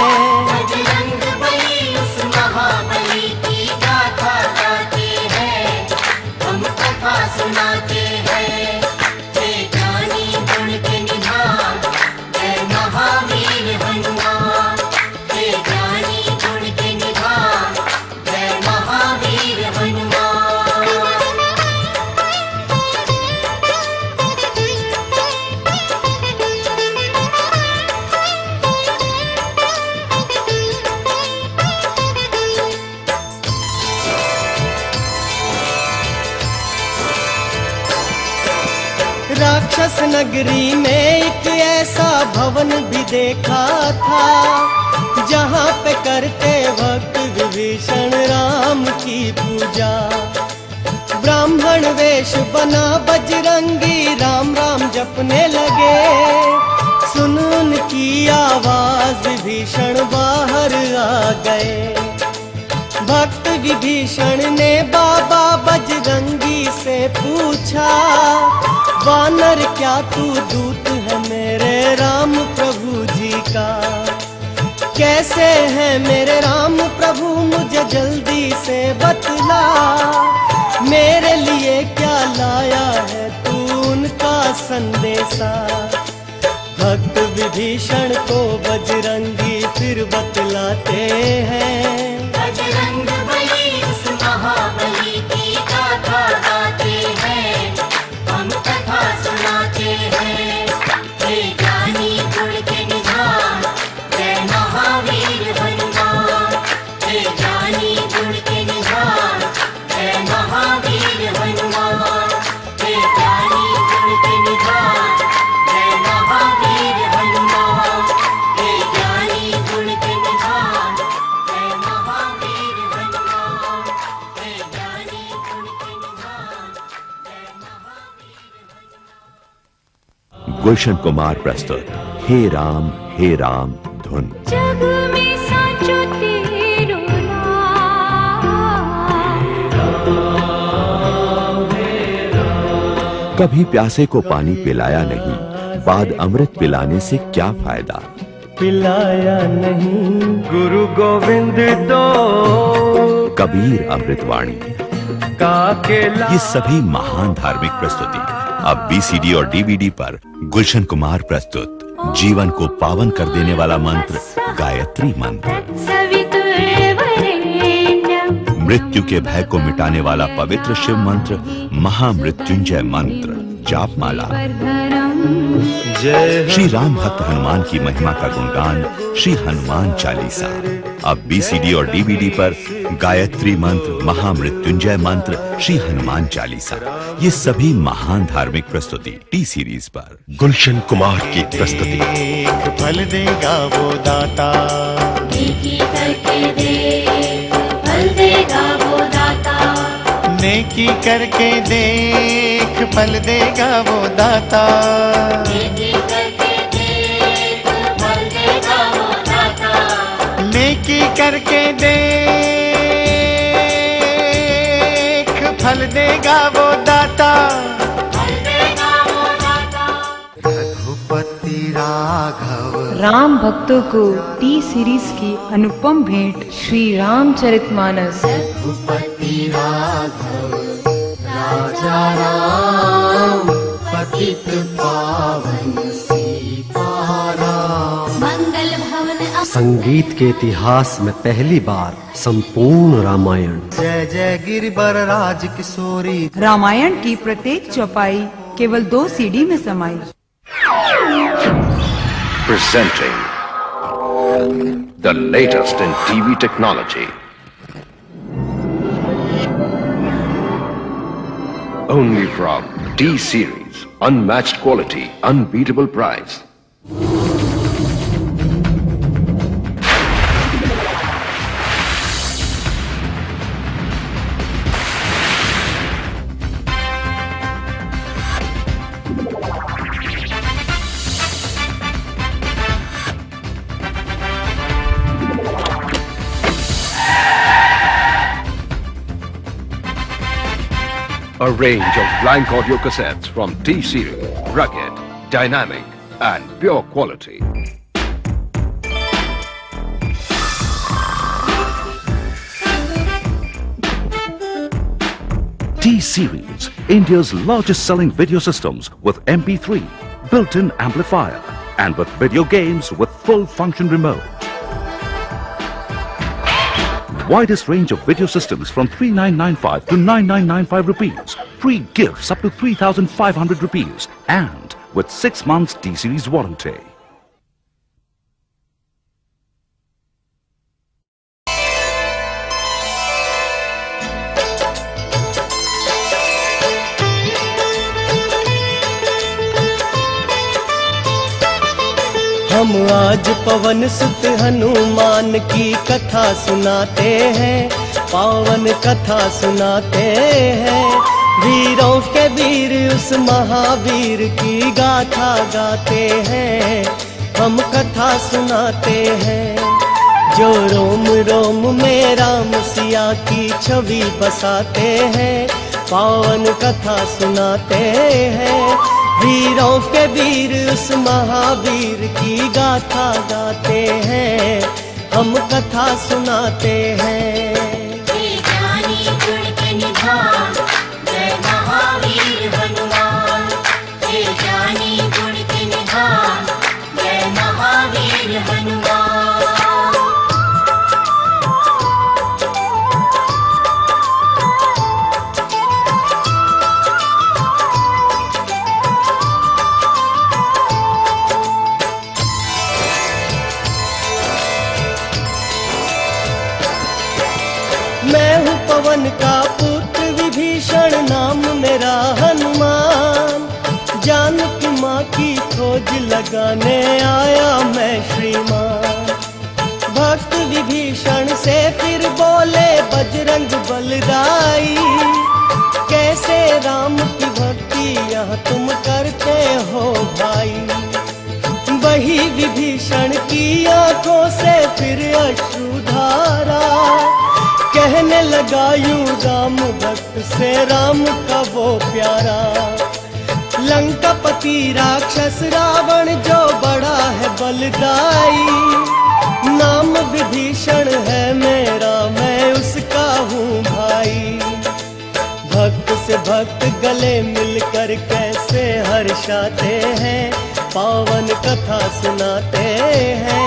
बजरंग बली उस महाबली की गाथा गाते हैं, हम कथा सुनाते हैं। हे ज्ञानी गुण के निधान, जय महावीर हनुमान। हे ज्ञानी गुण के निधान, जय महावीर हनुमान। राक्षस नगरी में एक ऐसा भवन भी देखा था, जहाँ पे करते वक्त विभीषण राम की पूजा। ब्राह्मण वेश बना बजरंगी राम राम जपने लगे, सुन उनकी आवाज विभीषण बाहर आ गए। भक्त विभीषण ने बाबा बजरंगी से पूछा, वानर क्या तू दूत है मेरे राम प्रभु जी का? कैसे है मेरे राम प्रभु मुझे जल्दी से बतला, मेरे लिए क्या लाया है तू उनका संदेशा? भक्त विभीषण को बजरंगी फिर बतलाते हैं। बजरंग बली उस महाबली की गाथा गाते हैं, हम कथा सुनाते हैं। हे ज्ञानी गुण के निधान, जय महावीर हनुमान। हे ज्ञानी गुण के निधान, जय महावीर हनुमान। हे ज्ञानी गुण के निधान, जय महावीर हनुमान। हे ज्ञानी गुण के निधान, जय महावीर हनुमान। हे ज्ञानी गुण के निधान, जय महावीर हनुमान। गुलशन कुमार प्रस्तुत हे राम धुन। जग में साचो तेरो कभी प्यासे को पानी पिलाया नहीं, बाद अमृत पिलाने से क्या फायदा। पिलाया नहीं गुरु गोविंद तो कबीर अमृतवाणी। ये सभी महान धार्मिक प्रस्तुति अब बीसीडी और डीवीडी पर गुलशन कुमार प्रस्तुत जीवन को पावन कर देने वाला मंत्र गायत्री मंत्र, मृत्यु के भय को मिटाने वाला पवित्र शिव मंत्र महामृत्युंजय मंत्र जापमाला, श्री राम भक्त हनुमान की महिमा का गुणगान श्री हनुमान चालीसा। अब बीसीडी और डीवीडी पर गायत्री मंत्र महामृत्युंजय मंत्र श्री हनुमान चालीसा। ये सभी महान धार्मिक प्रस्तुति टी सीरीज पर गुलशन कुमार की प्रस्तुति। एक फल देगा वो दाता, नेकी करके देख, फल देगा वो दाता। नेकी करके देख फल देगा वो दाता। नेकी करके देख, फल देगा वो दाता। नेकी करके देख फल देगा वो दाता। फल देगा वो दाता। रघुपति राघव राम भक्तों को टी सीरीज की अनुपम भेंट श्री रामचरितमानस। रघुपति राघव राजा राम, पतित पावन सीताराम। मंगल भवन संगीत के इतिहास में पहली बार संपूर्ण रामायण। जय जय गिरिवर राज किशोरी। रामायण की प्रत्येक चौपाई केवल 2 सीडी में समाई। Presenting the latest in TV technology. Only from T-Series. Unmatched quality, unbeatable price. A range of blank audio cassettes from T-Series, rugged, dynamic, and pure quality. T-Series, India's largest selling video systems with MP3, built-in amplifier, and with video games with full function remote. Widest range of video systems from 3995 to 9995 rupees. Free gifts up to 3500 rupees. And with 6 months T-Series warranty. हम आज पवन सुत हनुमान की कथा सुनाते हैं, पावन कथा सुनाते हैं। वीरों के वीर उस महावीर की गाथा गाते हैं, हम कथा सुनाते हैं। जो रोम रोम में राम सिया की छवि बसाते हैं, पावन कथा सुनाते हैं। वीरों के वीर उस महावीर की गाथा गाते हैं, हम कथा सुनाते हैं। ज्ञानी गुण के निधान, जय महावीर हनुमान। हे ज्ञानी गुण के निधान, पवन का पुत्र विभीषण, नाम मेरा हनुमान। जानकी माँ की खोज लगाने आया मैं श्रीमान। भक्त विभीषण से फिर बोले बजरंग बलदाई, कैसे राम की भक्ति यह तुम करते हो भाई। वही विभीषण की आंखों से फिर अश्रुधारा, कहने लगा यूं राम भक्त से राम का वो प्यारा। लंकापति राक्षस रावण जो बड़ा है बलदाई, नाम विभीषण है मेरा, मैं उसका हूँ भाई। भक्त से भक्त गले मिलकर कैसे हर्षाते हैं, पावन कथा सुनाते हैं।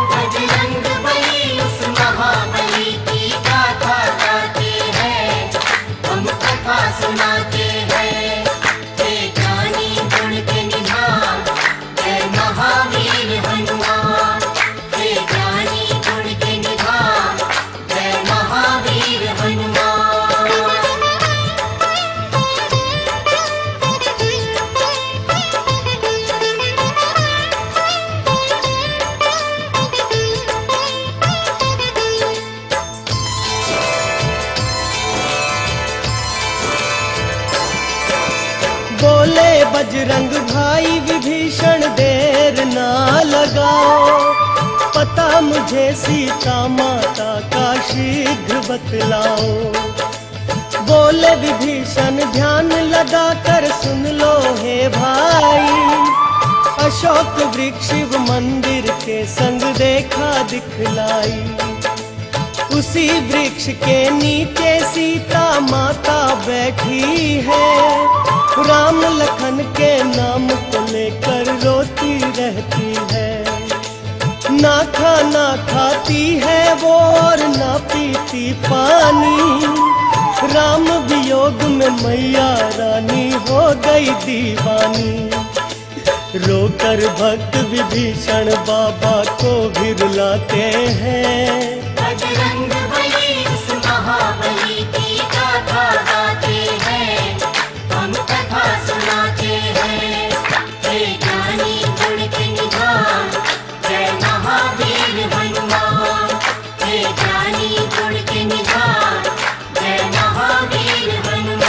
बजरंग बली उस महाबली की गाथा गाते हैं, हम कथा सुनाते हैं। हे ज्ञानी गुण के निधान, जय महावीर हनुमान। हे ज्ञानी गुण के निधान, जय महावीर हनुमान। बोले बजरंग भाई विभीषण देर ना लगाओ, पता मुझे सीता माता का शीघ्र बतलाओ। बोले विभीषण ध्यान लगा कर सुन लो हे भाई, अशोक वृक्ष शिव मंदिर के संग देखा दिखलाई। उसी वृक्ष के नीचे सीता माता बैठी है, राम लखन के नाम को लेकर रोती रहती है। ना खाना खाती है वो और ना पीती पानी, राम वियोग में मैया रानी हो गई दीवानी। रोकर भक्त विभीषण बाबा को भी रुलाते हैं। बजरंग बली उस महाबली की गाथा गाते हैं, हम कथा सुनाते हैं। हे ज्ञानी गुण के निधान, जय महावीर हनुमान। हे ज्ञानी गुण के निधान, जय महावीर हनुमान।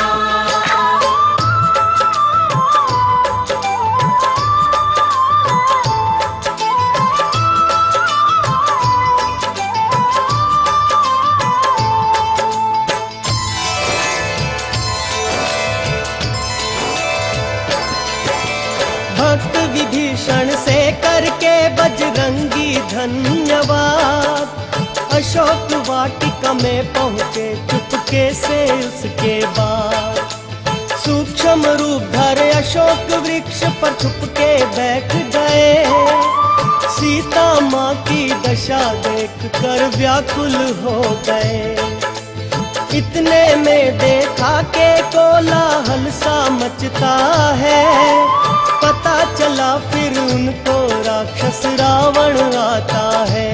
भक्त विभीषण से करके बजरंगी धन्यवाद, अशोक वाटिका में पहुँचे चुपके से उसके बाद। सूक्ष्म रूप धरे अशोक वृक्ष पर छुपके बैठ गए, सीता माँ की दशा देख कर व्याकुल हो गए। इतने में देखा के कोलाहल सा मचता है, पता चला फिर उनको राक्षस रावण आता है।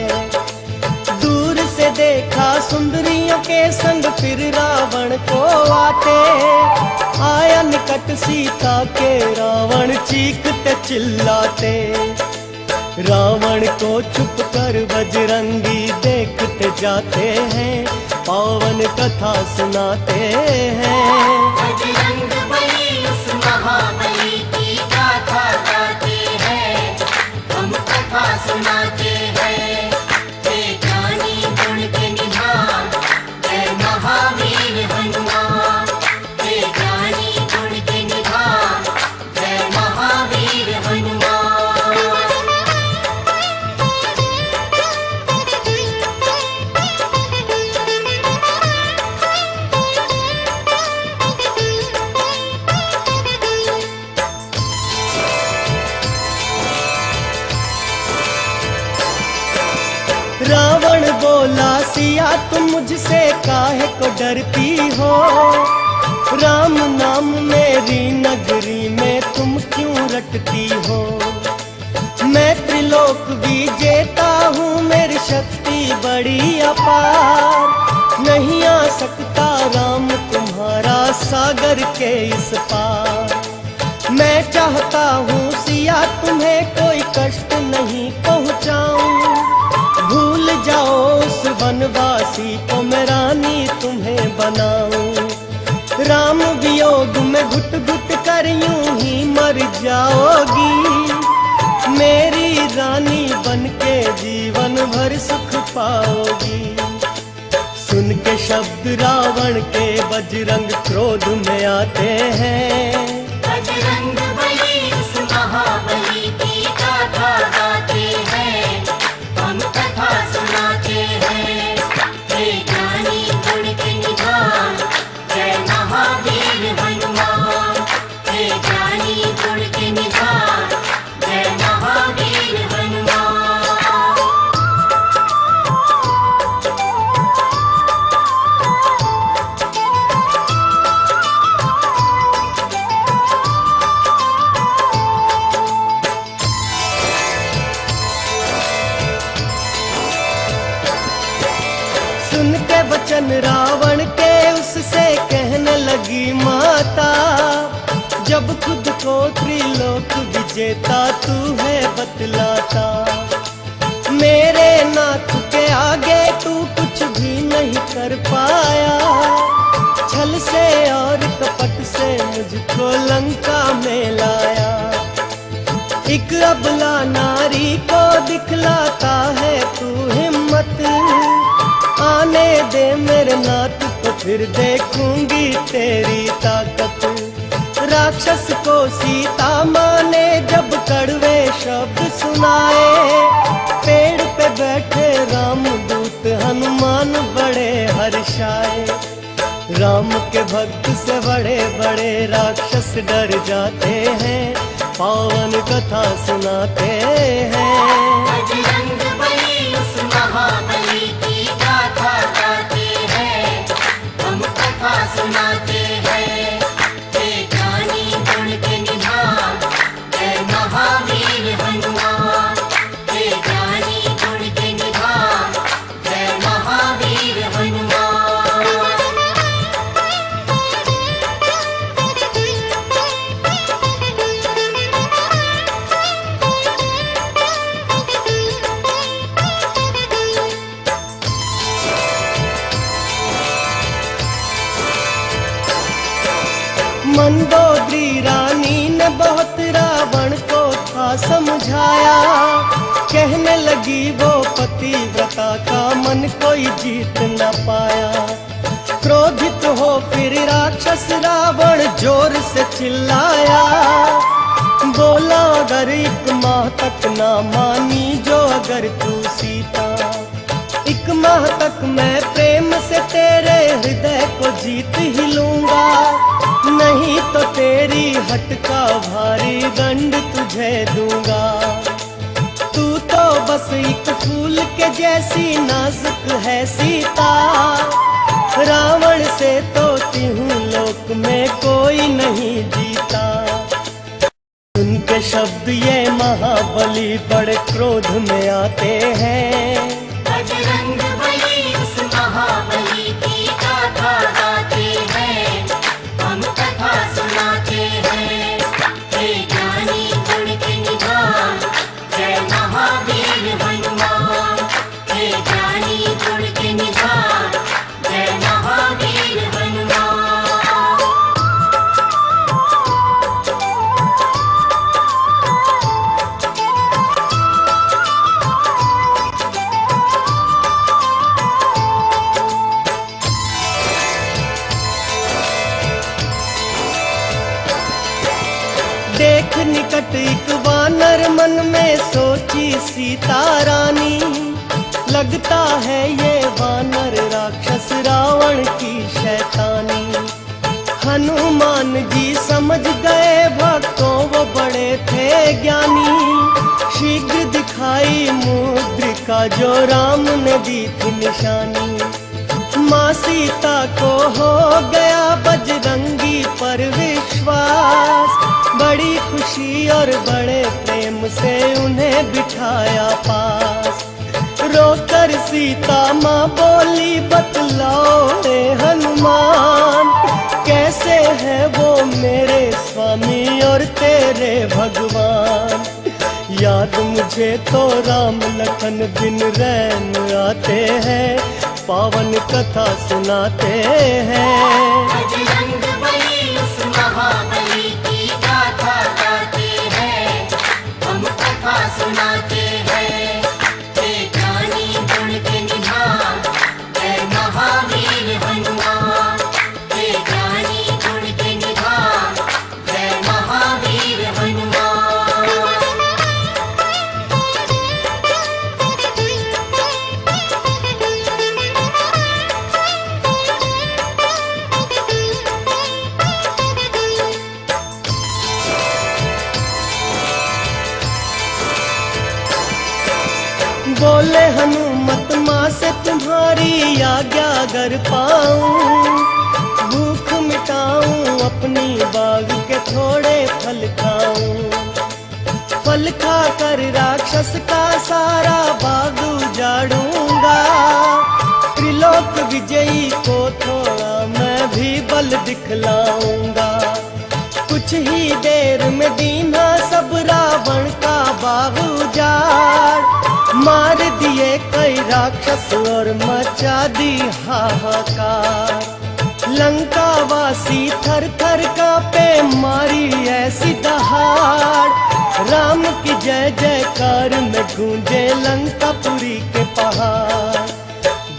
दूर से देखा सुंदरियों के संग फिर रावण को आते, आया निकट सीता के रावण चीखते चिल्लाते। रावण को छुप कर बजरंगी देखते जाते हैं, पावन कथा सुनाते हैं। बजरंग बली उस महाबली की गाथा गाते हैं, हम कथा सुनाते हैं। हे ज्ञानी गुण के निधान, जय महावीर हनुमान। हे ज्ञानी गुण के निधान, जय महावीर हनुमान। रावण बोला सिया तुम मुझसे काहे को डरती हो, राम नाम मेरी नगरी में तुम क्यों रटती हो। मैं त्रिलोक विजेता हूँ, मेरी शक्ति बड़ी अपार, नहीं आ सकता राम तुम्हारा सागर के इस पार। मैं चाहता हूँ सिया तुम्हें कोई कष्ट नहीं पहुँचाऊं। भूल जाओ उस वनवासी को मैं रानी तुम्हें बनाऊं। राम वियोग में घुट घुट कर यूं ही मर जाओगी। मेरी रानी बनके जीवन भर सुख पाओगी। सुन के शब्द रावण के बजरंग क्रोध में आते हैं। बजरंग बली उस महाबली की गाथा गाते हैं, हम कथा सुनाते हैं। हे ज्ञानी गुण के निधान, जय महावीर हनुमान। हे ज्ञानी गुण के निधान, जय महावीर हनुमान। सुन के वचन रावण के उससे कहने लगी माता, जब खुद को त्रिलोक विजेता तू है बतलाता। मेरे नाथ के आगे तू कुछ भी नहीं कर पाया। छल से और कपट से मुझको लंका में लाया। एक अबला नारी को दिखलाता है तू हिम्मत। आने दे मेरे नाथ को फिर देखूंगी तेरी ताकत। राक्षस को सीता माँ ने जब कड़वे शब्द सुनाए, पेड़ पे बैठे रामदूत हनुमान बड़े हर्षाए। राम के भक्त से बड़े बड़े राक्षस डर जाते हैं, पावन कथा सुनाते हैं। बजरंग बली उस महाबली की गाथा गाते हैं, हम कथा सुनाते हैं। हे ज्ञानी गुण के निधान, जय महावीर हनुमान। हे ज्ञानी गुण के निधान, जय महावीर हनुमान। मंदोदरी रानी ने बहुत रावण को था समझाया। कहने लगी वो पतिव्रता का मन कोई जीत न पाया। क्रोधित हो फिर राक्षस रावण जोर से चिल्लाया। बोला अगर एक माह तक ना मानी जो अगर तू सीता, एक माह तक मैं प्रेम से तेरे हृदय को जीत ही लूंगा। नहीं तो तेरी हट का भारी दंड तुझे दूंगा। तू तो बस एक फूल के जैसी नाजुक है सीता। रावण से तो तीहूं लोक में कोई नहीं जीता। सुन के शब्द ये महाबली बड़े क्रोध में आते हैं। बजरंग बली उस महाबली की गाथा गाते हैं, हम कथा सुनाते हैं। हे ज्ञानी गुण के निधान, जय महावीर हनुमान। हे ज्ञानी गुण के निधान, जय महावीर हनुमान। देख निकट एक वानर मन में सोची सीता रानी। लगता है ये वानर राक्षस रावण की शैतानी। हनुमान जी समझ गए भक्तों वो बड़े थे ज्ञानी। शीघ्र दिखाई मुद्रिका जो राम ने दी थी निशानी। माँ सीता को हो गया बजरंगी पर विश्वास। बड़ी खुशी और बड़े प्रेम से उन्हें बिठाया पास। रोकर सीता माँ बोली बतलाओ हे हनुमान, कैसे है वो मेरे स्वामी और तेरे भगवान। याद मुझे तो राम लखन बिन रैन आते हैं, पावन कथा सुनाते हैं। बजरंग बली उस महाबली की गाथा गाते हैं, हम कथा सुनाते हैं। हे ज्ञानी गुण के निधान, जय महावीर हनुमान। हे ज्ञानी गुण के निधान, जय महावीर हनुमान। बोले हनुमत माँ से तुम्हारी आज्ञा अगर पाऊं, भूख मिटाऊं अपनी बाग के थोड़े फल खाऊं। फल खाकर राक्षस का सारा बाग उजाड़ूंगा, त्रिलोक विजयी को थोड़ा मैं भी बल दिखलाऊंगा। कुछ ही देर में दीना सब रावण का बाग उजाड़, मार दिए कई राक्षस और मचा दी हाहाकार। लंका वासी थर थर कांपे, मारी ऐसी दहाड़। राम की जय जयकार में गूंजे लंकापुरी के पहाड़।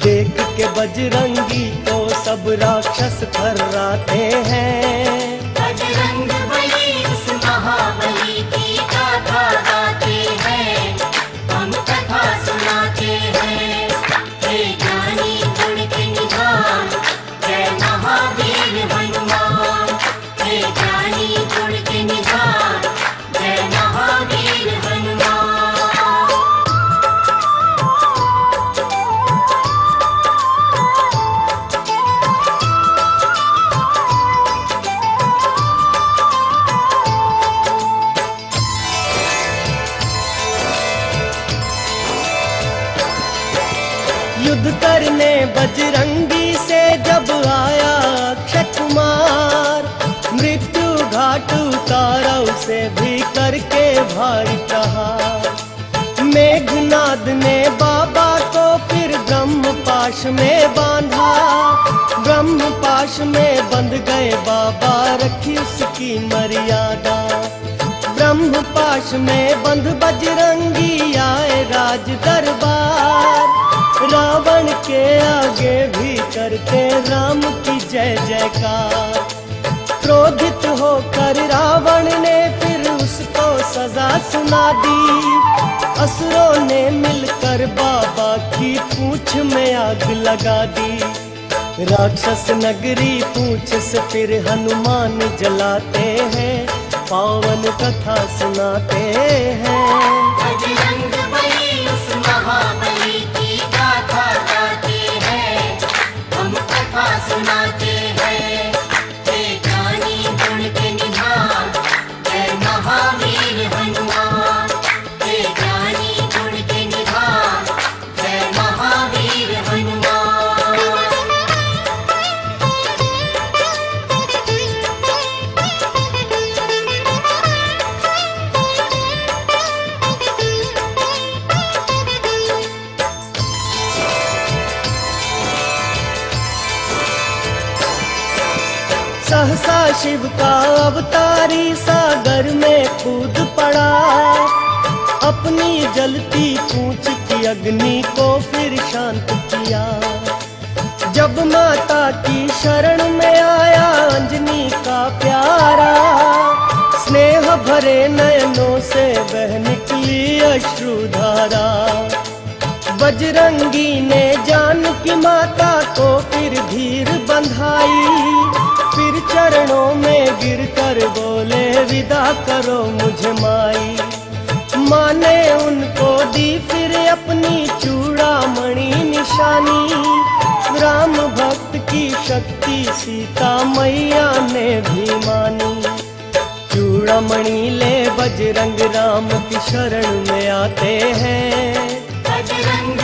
देख के बजरंगी को सब राक्षस थर्राते हैं। बजरंग बली उस महाबली की गाथा गाते हैं, हम कथा सुनाते हैं। हे ज्ञानी गुण के निधान, जय महावीर हनुमान। हे ज्ञानी गुण के निधान, जय महावीर हनुमान। युद्ध करने बजरंगी से जब आया अक्षय कुमार, मृत्यु घाट उतारा उसे भी करके भारी प्रहार। मेघनाद ने बाबा को फिर ब्रह्म पाश में बांधा, ब्रह्म पाश में बंध गए बाबा, रखी उसकी मर्यादा। ब्रह्म पाश में बंध बजरंगी आए राज दरबार, रावण के आगे भी करते राम की जय जयकार। क्रोधित होकर रावण ने फिर उसको सजा सुना दी, असुरों ने मिलकर बाबा की पूंछ में आग लगा दी। राक्षस नगरी पूंछ से फिर हनुमान जलाते हैं, पावन कथा सुनाते हैं। बजरंग बली उस महाबली की गाथा गाते हैं, हम कथा सुनाते हैं। हे ज्ञानी गुण के निधान, जय महावीर हनुमान। हे ज्ञानी गुण के निधान, जय महावीर हनुमान। सहसा शिव का अवतारी सागर में कूद पड़ा, अपनी जलती पूंछ की अग्नि को फिर शांत किया। जब माता की शरण में आया अंजनी का प्यारा, स्नेह भरे नयनों से बह निकली अश्रुधारा। बजरंगी ने जानकी माता को फिर धीर बंधाई, फिर चरणों में गिरकर बोले विदा करो मुझे माई। माँ ने उनको दी फिर अपनी चूड़ामणि निशानी, राम भक्त की शक्ति सीता मैया ने भी मानी। चूड़ामणि ले बजरंग राम की शरण में आते हैं। बजरंग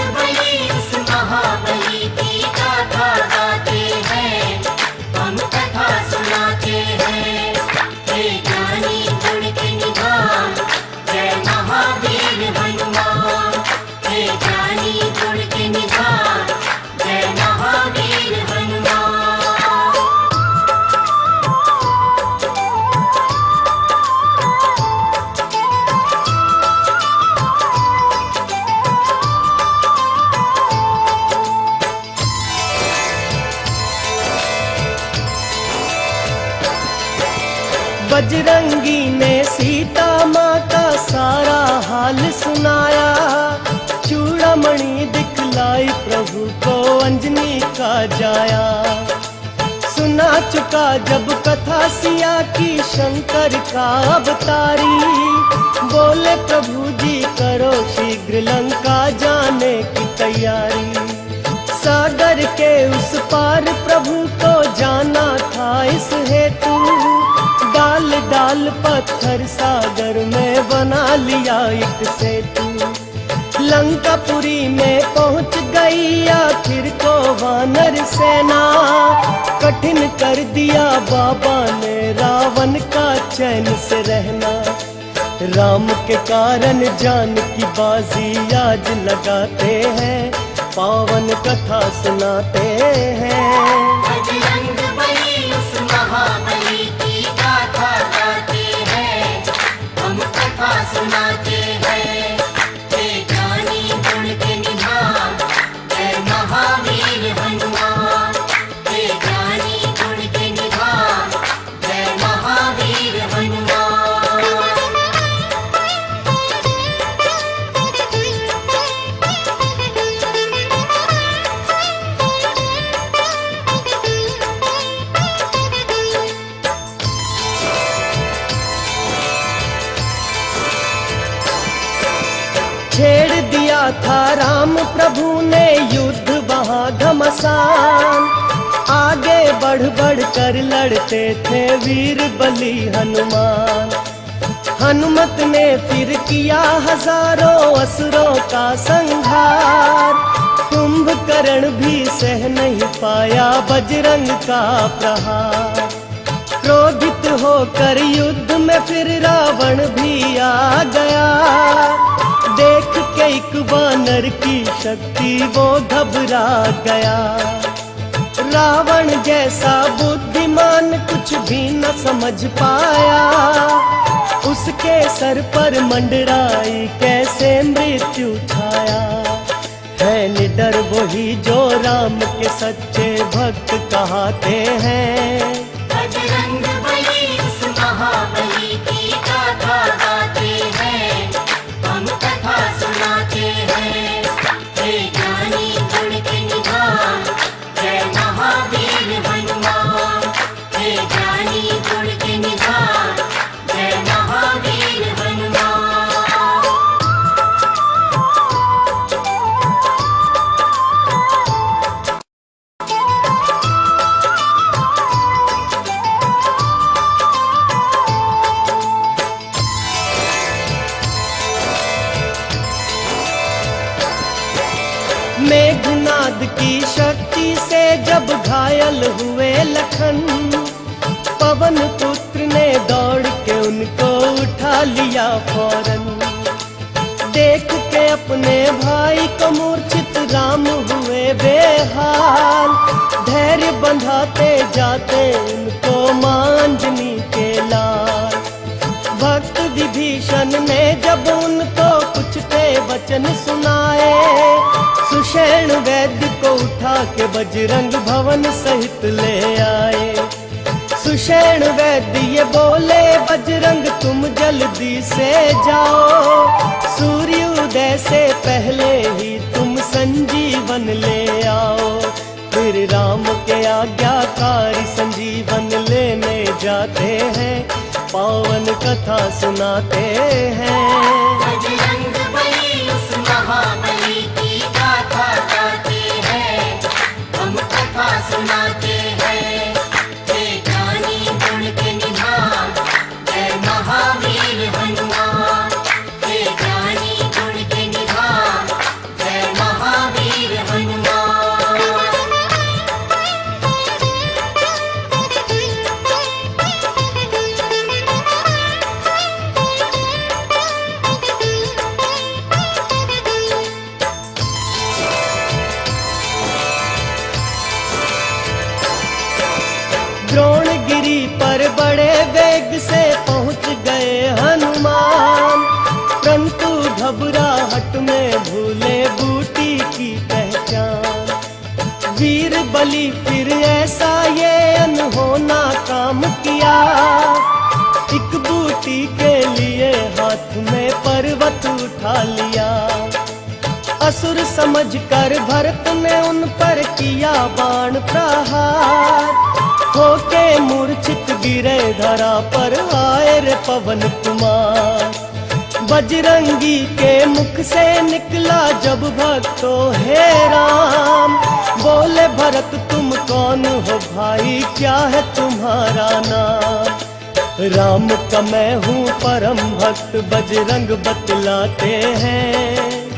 बजरंगी ने सीता माँ का सारा हाल सुनाया, चूड़ामणि दिखलाई प्रभु को अंजनी का जाया। सुना चुका जब कथा सिया की शंकर का अवतारी, बोले प्रभु जी करो शीघ्र लंका जाने की तैयारी। सागर के उस पार प्रभु को जाना था इस हेतु, डाल डाल पत्थर सागर में बना लिया एक सेतु। लंकापुरी में पहुंच गई आखिर को वानर सेना, कठिन कर दिया बाबा ने रावण का चैन से रहना। राम के कारण जान की बाजी आज लगाते हैं, पावन कथा सुनाते हैं। बजरंग बली उस महाबली की गाथा गाते हैं, हम कथा सुनाते हैं। हे ज्ञानी गुण के निधान, जय महावीर हनुमान। हे ज्ञानी गुण के निधान, जय महावीर हनुमान। छेड़ दिया था राम प्रभु ने युद्ध वहाँ घमासान, आगे बढ़ बढ़ कर लड़ते थे वीर बली हनुमान। हनुमत ने फिर किया हजारों असुरों का संहार, कुंभकर्ण भी सह नहीं पाया बजरंग का प्रहार। क्रोधित होकर युद्ध में फिर रावण भी आ गया, देख के एक वानर की शक्ति वो घबरा गया। रावण जैसा बुद्धिमान कुछ भी न समझ पाया, उसके सर पर मंडराई कैसे मृत्यु छाया। है निडर वही जो राम के सच्चे भक्त कहते हैं। बजरंग बली उस महाबली की गाथा गाते हैं, हम कथा सुनाते हैं। हे ज्ञानी गुण के निधान, जय महावीर हनुमान। हे ज्ञानी गुण के निधान, जय महावीर हनुमान। मेघनाद की शक्ति से जब घायल हुए लखन, पवन पुत्र ने दौड़ के उनको उठा लिया फौरन। देख के अपने भाई को मूर्छित राम हुए बेहाल, धैर्य बंधाते जाते उनको मांजनी के लाल। भक्त विभीषण ने जब उनको कुछ ते वचन सुनाए, सुषेण वैद्य को उठा के बजरंग भवन सहित ले आए। सुषेण वैद्य ये बोले बजरंग तुम जल्दी से जाओ, सूर्योदय से पहले ही तुम संजीवन ले आओ। फिर राम के आज्ञाकारी संजीवन लेने जाते हैं, पावन कथा सुनाते हैं। बजरंग बली उस महाबली की गाथा गाते हैं, हम कथा सुनाते हैं। हे ज्ञानी गुण के निधान, जय महावीर हनुमान। हे ज्ञानी गुण के निधान, जय महावीर हनुमान। द्रोणगिरी पर बड़े वेग से पहुंच गए हनुमान, परंतु घबराहट में भूले बूटी की पहचान। वीर बलि फिर ऐसा ये अनहोना काम किया, के लिए हाथ में पर्वत उठा लिया। असुर समझकर भरत ने उन पर किया बाण प्रहार। होके मूर्छित गिरे धरा पर आए रे पवन कुमार। बजरंगी के मुख से निकला जब भक्तो हे राम। बोले भरत तुम कौन हो भाई, क्या है तुम्हारा नाम। राम का मैं हूँ परम भक्त, बजरंग बतलाते हैं।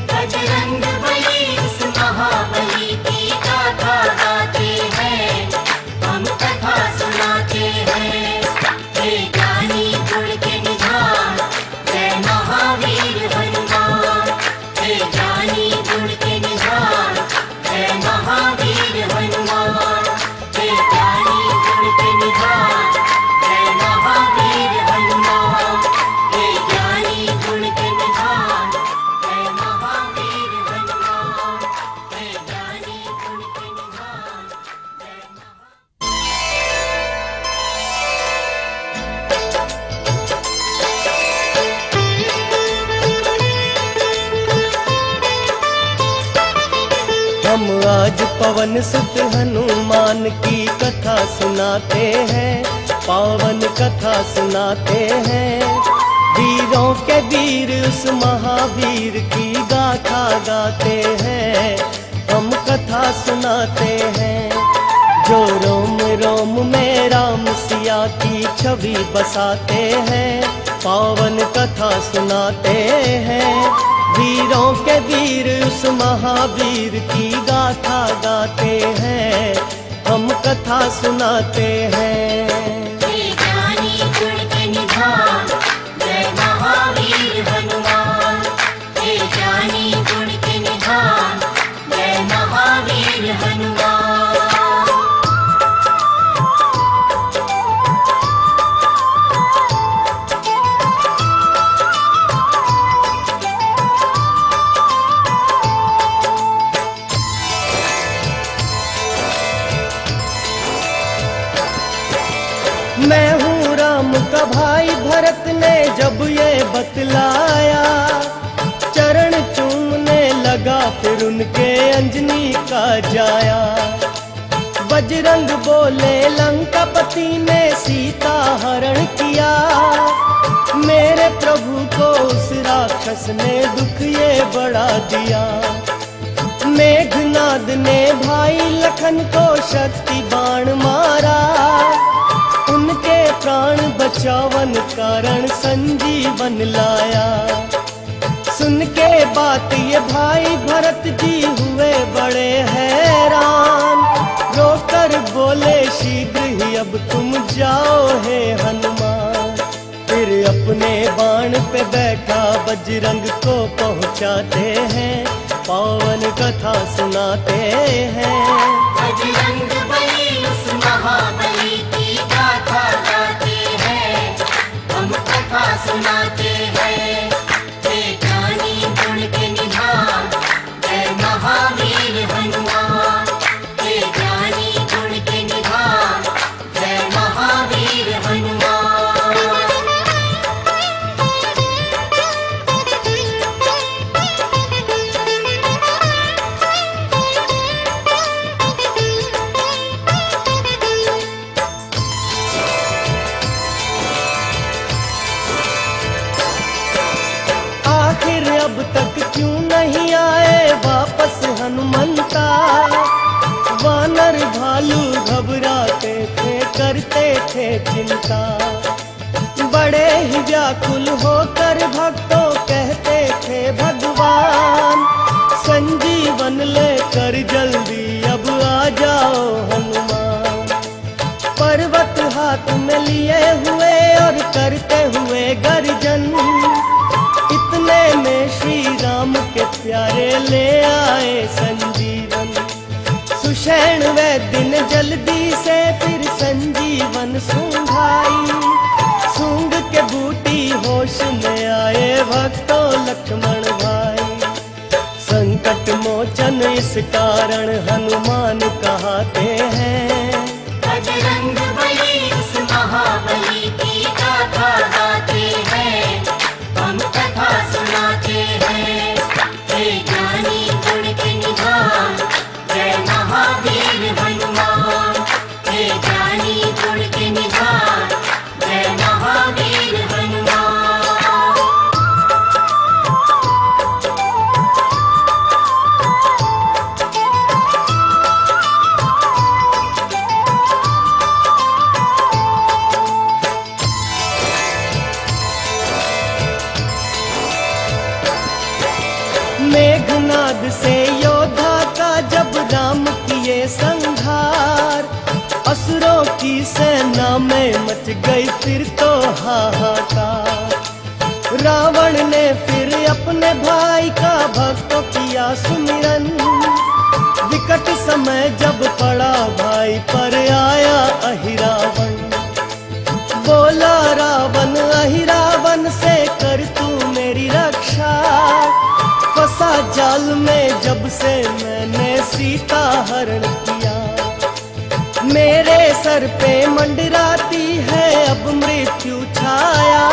बजरंग बली उस महाबली की गाथा गाते हैं, हम कथा सुनाते हैं। हे ज्ञानी गुण के निधान, जय महावीर हनुमान। हे ज्ञानी गुण के निधान, जय महावीर हनुमान। हे ज्ञानी गुण के निधान, जय महावीर हनुमान। हे ज्ञानी गुण के निधान, जय महावीर हनुमान। हे ज्ञानी गुण के निधान, जय हम आज पवन सुत हनुमान की कथा सुनाते हैं, पावन कथा सुनाते हैं। वीरों के वीर उस महावीर की गाथा गाते हैं, हम कथा सुनाते हैं। जो रोम रोम में राम सिया की छवि बसाते हैं, पावन कथा सुनाते हैं। वीरों के वीर उस महावीर की गाथा गाते हैं, हम कथा सुनाते हैं। हे ज्ञानी गुण के निधान, जय महावीर हनुमान। हे ज्ञानी गुण के निधान, जय महावीर हनुमान। मैं हूँ राम का भाई, भरत ने जब ये बतलाया। चरण चूमने लगा फिर उनके अंजनी का जाया। बजरंग बोले लंकापति ने सीता हरण किया। मेरे प्रभु को उस राक्षस ने दुख ये बड़ा दिया। मेघनाद ने भाई लखन को शक्ति बाण मारा। उनके प्राण बचावन कारण संजीवन लाया। सुन के बात ये भाई भरत जी हुए बड़े हैरान। रोकर बोले शीघ्र ही अब तुम जाओ हे हनुमान। फिर अपने बाण पे बैठा बजरंग को पहुंचाते हैं, पावन कथा सुनाते हैं। बजरंग बली उस महाबली की गाथा गाते हैं, हम कथा सुनाते हैं। हे ज्ञानी गुण के निधान, जय महावीर हनुमान। हे ज्ञानी गुण के निधान, जय महावीर हनुमान। आखिर अब तक क्यों नहीं आए वापस हनुमंता। वानर भालू घबराते थे, करते थे चिंता। बड़े ही व्याकुल होकर भक्तों कहते थे भगवान। संजीवन लेकर जल्दी अब आ जाओ हनुमान। पर्वत हाथ में लिए हुए और करते हुए गर्जन। इतने में श्री राम के प्यारे ले आए संजीवन। सुषैण वैद्य ने जल्दी से फिर संजीवन सूंघाई। सूंघ के बूटी होश में आए भक्तों लक्ष्मण भाई। संकट मोचन इस कारण हनुमान कहते हैं। बजरंग बली उस महाबली की गाथा गाते हैं, महावीर हनुमान, हे ज्ञानी गुण के निधान, जय महावीर हनुमान। मेघनाद से योद्धा का जब राम किए संहार, असुरों की सेना में मच गई फिर तो हाहाकार। रावण ने फिर अपने भाई का भक्तों किया सुमिरन, विकट समय जब पड़ा भाई पर आया अहिरावण। बोला रावण अहिरावण से कर तू मेरी रक्षा, फंसा जाल में जब से मैंने सीता हरण किया। मेरे सर पे मंडराती है अब मृत्यु छाया,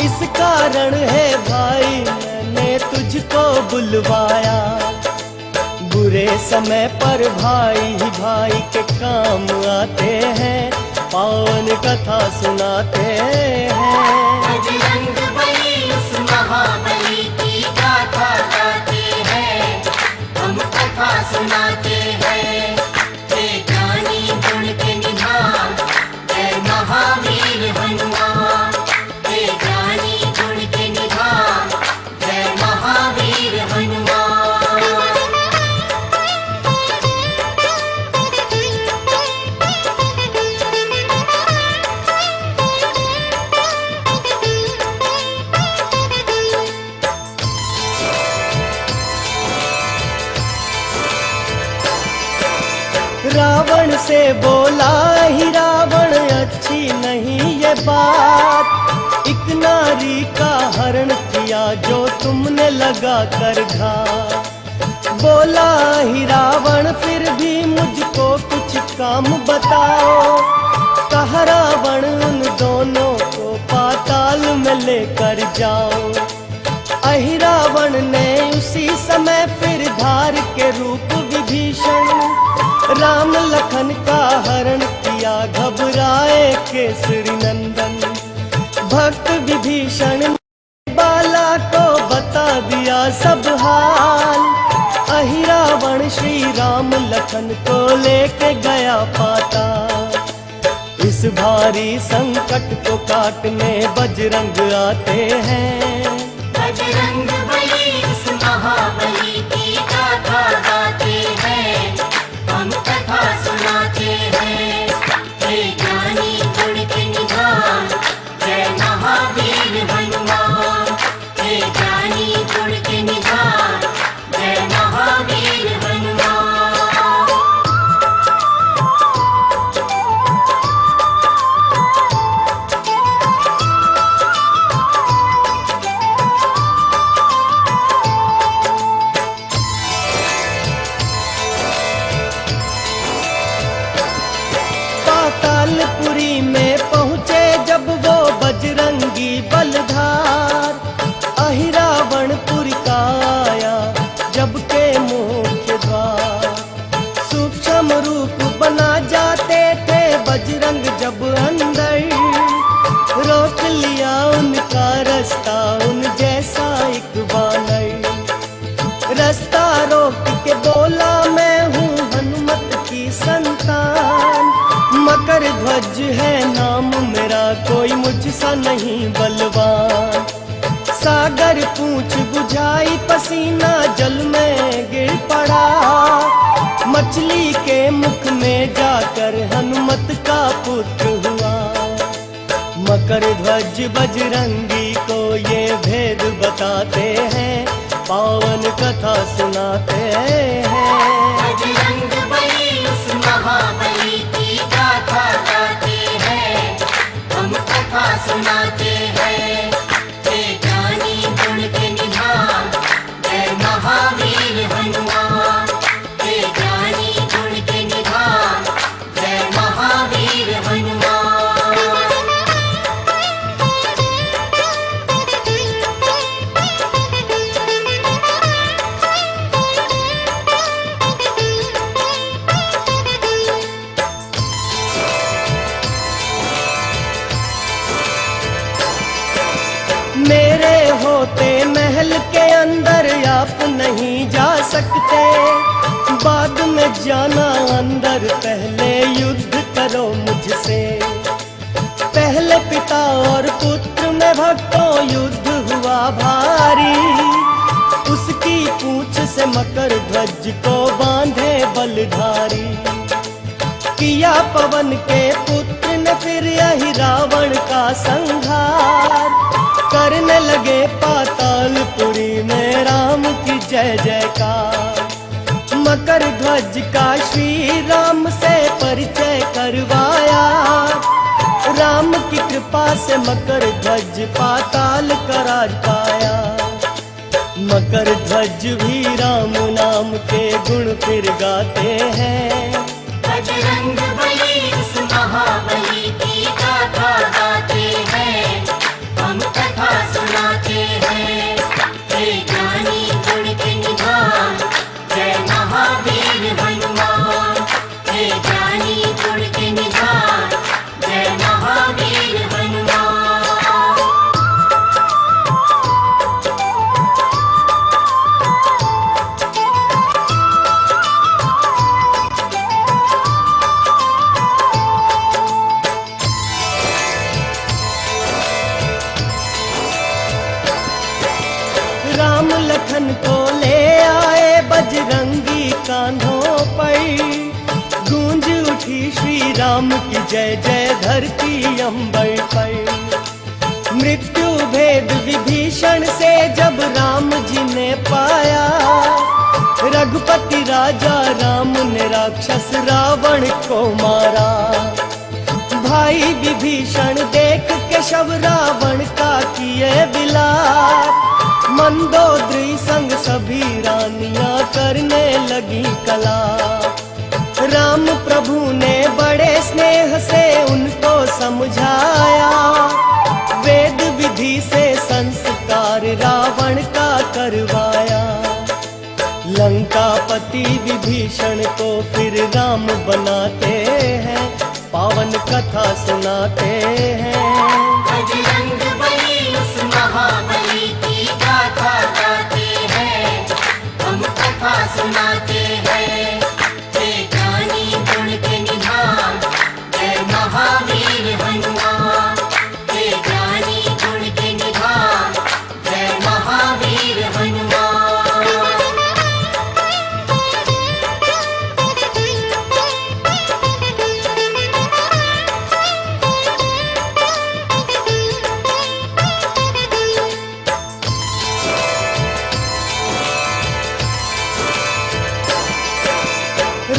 इस कारण है भाई मैंने तुझको बुलवाया। बुरे समय पर भाई ही भाई के काम आते हैं, पावन कथा सुनाते हैं। बजरंग बली उस महाबली की गाथा गाते हैं, हम कथा सुनाते हैं। हे ज्ञानी गुण के निधान, जय महावीर हनुमान, हे ज्ञानी गुण के निधान, जय महावीर हनुमान। रावण से बोला ही रावण अच्छी नहीं ये बात, एक नारी का हरण किया जो तुमने लगा कर घात। बोला ही रावण फिर भी मुझको कुछ काम बताओ, कहा रावण उन दोनों को पाताल में लेकर जाओ। अहिरावण ने उसी समय फिर धार के रूप विभीषण, राम लखन का हरण किया घबराए केसरी नंदन। भक्त विभीषण ने बाला को बता दिया सब हाल, अहिरावण श्री राम लखन को लेके गया पाताल। इस भारी संकट को काटने बजरंग आते हैं। बजरंग बली उस महाबली की गाथा गाते हैं, हम कथा सुनाते हैं। हे ज्ञानी गुण के निधान, जय महावीर हनुमान, हे ज्ञानी गुण के निधान, जय महावीर हनुमान। पातालपुरी में पहुँचे जब वो बजरंगी बलधार, अहिरावणपुर का आया जब के मुख्य द्वार। सूक्ष्म रूप बना जाते थे बजरंग जब अंदर, रोक लिया उनका रास्ता उन जैसा एक वानर। रास्ता रोक के बोला मैं हूँ हनुमत की संतान, मकर ध्वज है नाम मेरा कोई मुझसा नहीं बलवान। सागर पूछ बुझाई पसीना जल में गिर पड़ा, मछली के मुख में जाकर हनुमत का पुत्र हुआ। मकर ध्वज बजरंगी को ये भेद बताते हैं, पावन कथा सुनाते हैं। बजरंग बली उस महाबली की गाथा गाते हैं, हम कथा सुनाते हैं। हे ज्ञानी गुण के निधान, जय महावीर हनुमान, हे ज्ञानी गुण के निधान, जय महावीर हनुमान। सकते, बाद में जाना अंदर, पहले युद्ध करो मुझसे। पहले पिता और पुत्र में भक्तों युद्ध हुआ भारी, उसकी पूंछ से मकर ध्वज को बांधे बलधारी। किया पवन के पुत्र ने फिर यही रावण का संहार, करने लगे पातालपुरी में राम की जय जयकार। मकर ध्वज का श्री राम से परिचय करवाया, राम की कृपा से मकर ध्वज पाताल का राज पाया। मकर ध्वज भी राम नाम के गुण फिर गाते हैं, बजरंग बली उस महाबली की गाथा गाते हैं, हम कथा सुनाते हैं। हे ज्ञानी गुण के निधान, जय महावीर हनुमान। हे ज्ञानी गुण के निधान, जय महावीर हनुमान। राम लखन को ले आए बजरंगी कांधों पर, गूंज उठी श्री राम की जय जय धरती अंबर पर। मृत्यु भेद विभीषण से जब राम जी ने पाया, रघुपति राजा राम ने राक्षस रावण को मारा। भाई विभीषण देख के शव रावण का किए विलाप, मंदोदरी संग सभी रानियां करने लगी कला। राम प्रभु ने बड़े स्नेह से उनको समझाया, वेद विधि से संस्कार रावण का करवाया। लंकापति विभीषण को फिर राम बनाते हैं, पावन कथा सुनाते हैं। बजरंग बली उस महाबली की गाथा गाते हैं, हम कथा सुनाते हैं। हे ज्ञानी गुण के निधान, जय महावीर हनुमान। हे ज्ञानी गुण के निधान, जय महावीर हनुमान।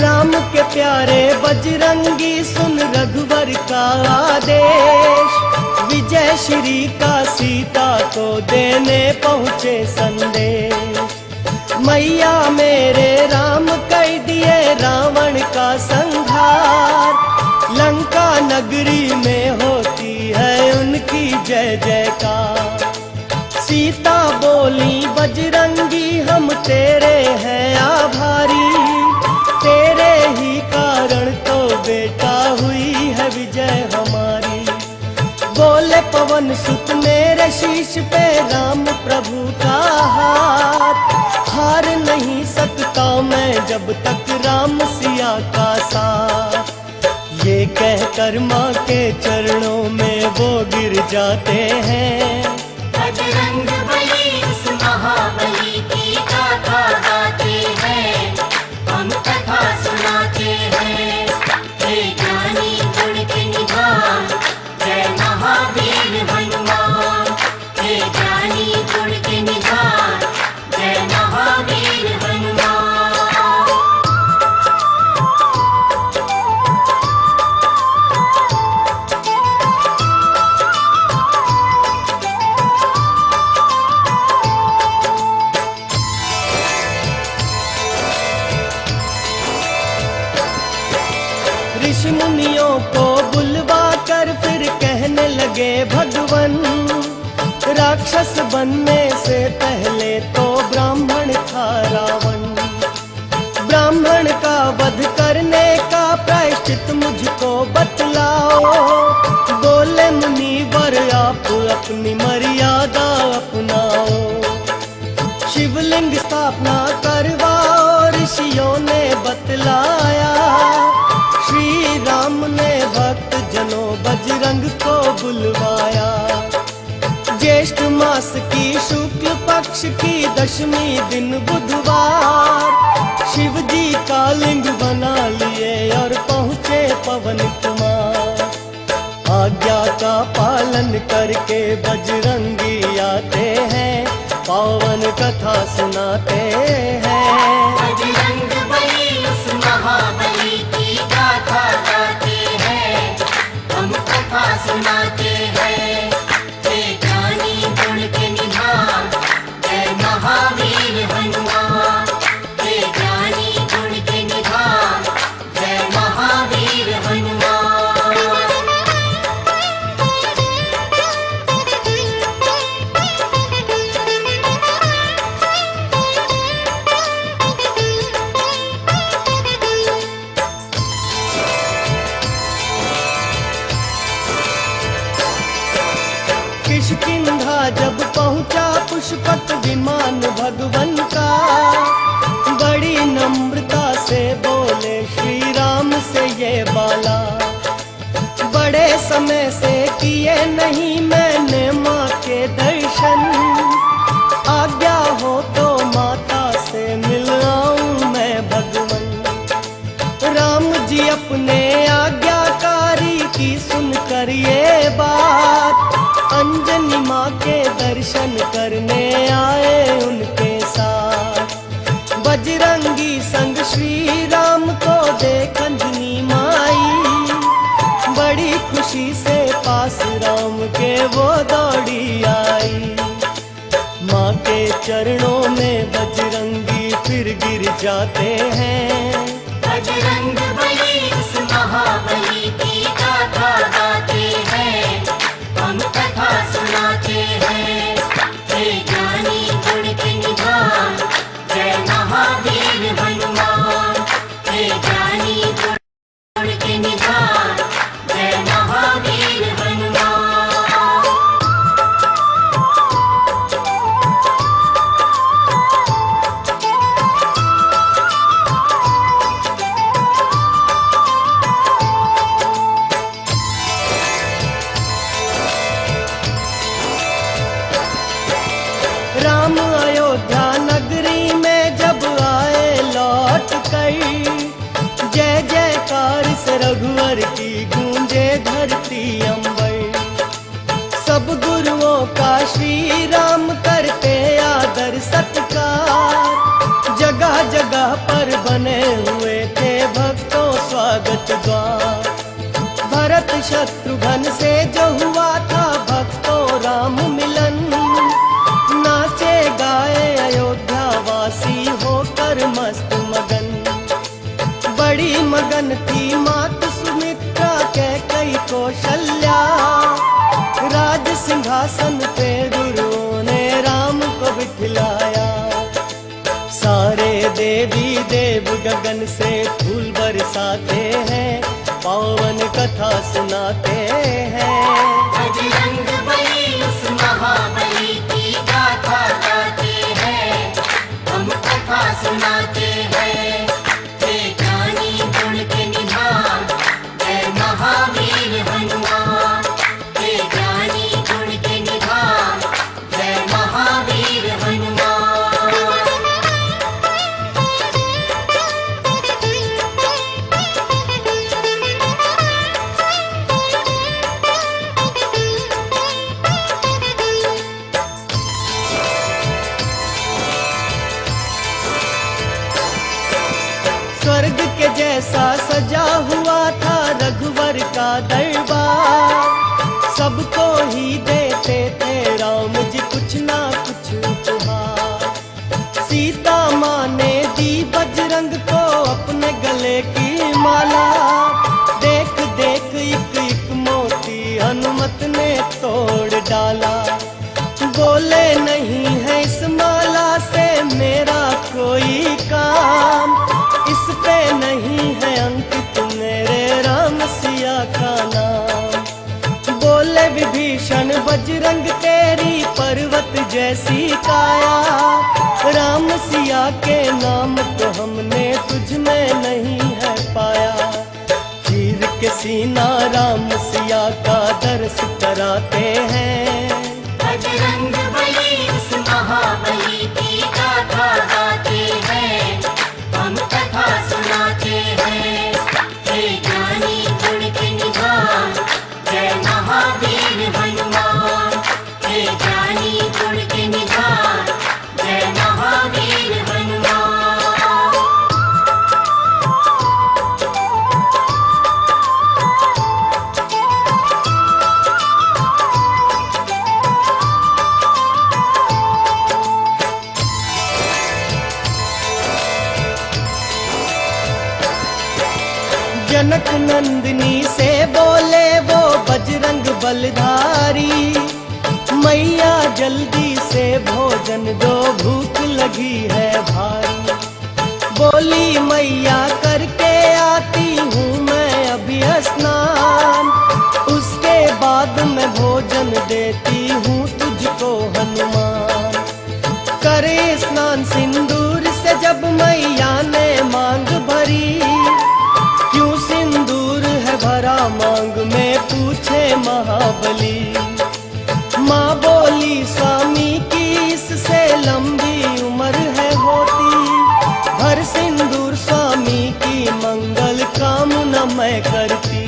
राम के प्यारे बजरंगी सुन रघुवर का आदेश, विजय श्री का सीता को देने पहुँचे संदेश। मैया मेरे राम कर दिए रावण का संहार, लंका नगरी में होती है उनकी जय जयकार। सीता बोली बजरंगी हम तेरे हैं आभारी, तेरे ही कारण तो बेटा हुई है विजय हमारी। बोले पवन सुत मेरे शीश पे राम प्रभु का हाथ, हार नहीं सकता मैं जब तक राम सिया का साथ। ये कहकर माँ के चरणों में वो गिर जाते हैं, बजरंग बली उस महाबली की गाथा गाते हैं, हम कथा सुनाते हैं। हे ज्ञानी गुण के निधान, जय महावीर हनुमान। हे ज्ञानी गुण के निधान, जय महावीर हनुमान। ऋषि मुनियों को बुलवा कर फिर कहने लगे भगवन, राक्षस बनने से पहले तो ब्राह्मण था रावण। ब्राह्मण का वध करने का प्रायश्चित मुझको बतलाओ। बोले मुनिवर आप अपनी मर्यादा अपनाओ, शिवलिंग स्थापना करवा बजरंग को बुलवाया। ज्येष्ठ मास की शुक्ल पक्ष की दशमी दिन बुधवार शिव जी का लिंग बना लिए और पहुँचे पवन कुमार। आज्ञा का पालन करके बजरंगी आते हैं, पावन कथा सुनाते हैं। बजरंग बली उस महाबली की गाथा गाते हैं, हम कथा सुनाते हैं। जय ज्ञानी गुण के निधान, जय महावीर हनुमान। जय ज्ञानी गुण के निधान, जय महावीर हनुमान। किष्किंधा जब पहुंचा पुष्पक विमान भगवन का, बड़ी नम्रता से बोले श्री राम से ये बाला। बड़े समय से किए नहीं मैंने माँ के दर्शन, आज्ञा हो तो माता से मिल आऊं मैं भगवन। राम जी अपने आज्ञाकारी की सुनकर ये बात, अंजनी माँ के दर्शन करने आए उनके साथ। बजरंगी संग श्री राम को देख अंजनी माई, बड़ी खुशी से पास राम के वो दौड़ी आई। माँ के चरणों में बजरंगी फिर गिर जाते हैं। बजरंग बली उस महाबली की गाथा गाते हैं, हम कथा सुनाते हैं। जय ज्ञानी गुण के निधान, जय महावीर हनुमान। जय ज्ञानी गुण के निधान, जय महावीर हनुमान। राम अयोध्या नगरी में जब आए लौट कर, जय जयकार से रघुवर की गूंजे धरती अंबर। सब गुरुओं का श्री राम करते आदर सत्कार, जगह जगह पर बने हुए थे भक्तों स्वागत द्वार। भरत शत्रुघ्न से जो हुआ था भक्तों राम मिलन, नाचे गाए अयोध्या वासी होकर मस्त मगन। बड़ी मगन थी मात सुमित्रा कैकेयी कौशल्या, राज सिंहासन पे गुरुओं ने राम को बिठलाया। सारे देवी देव गगन से फूल बरसाते हैं, पावन कथा सुनाते हैं। बजरंग बली उस महाबली की गाथा गाते हैं, हम कथा सुनाते हैं। जय ज्ञानी गुण के निधान, जय महावीर हनुमान। जय ज्ञानी गुण के निधान, जय महावीर हनुमान। स्वर्ग के जैसा सजा हुआ था रघुवर का दरबार, सबको ही देते थे राम जी कुछ ना कुछ उपहार। सीता माँ ने दी बजरंग को अपने गले की माला, देख देख एक एक मोती हनुमत ने तोड़ डाला। बोले नहीं है इस माला से मेरा कोई काम, इस पे नहीं है अंकित मेरे राम सिया का नाम। बोले विभीषण बजरंग तेरी पर्वत जैसी काया, राम सिया के नाम तो हमने तुझ में नहीं है पाया। चीर के सीना राम सिया का जनक नंदिनी से बोले वो बजरंग बलधारी, मैया जल्दी से भोजन दो, भूख लगी है भारी। बोली मैया करके आती हूँ मैं अभी स्नान, उसके बाद मैं भोजन देती हूँ तुझको हनुमान। करे स्नान सिंदूर से जब मैया ने मांग भरी, क्यों सिंदूर है भरा मांग में पूछे महाबली। माँ बोली स्वामी की इससे लंबी उम्र है होती, हर सिंदूर स्वामी की मंगल कामना मैं करती।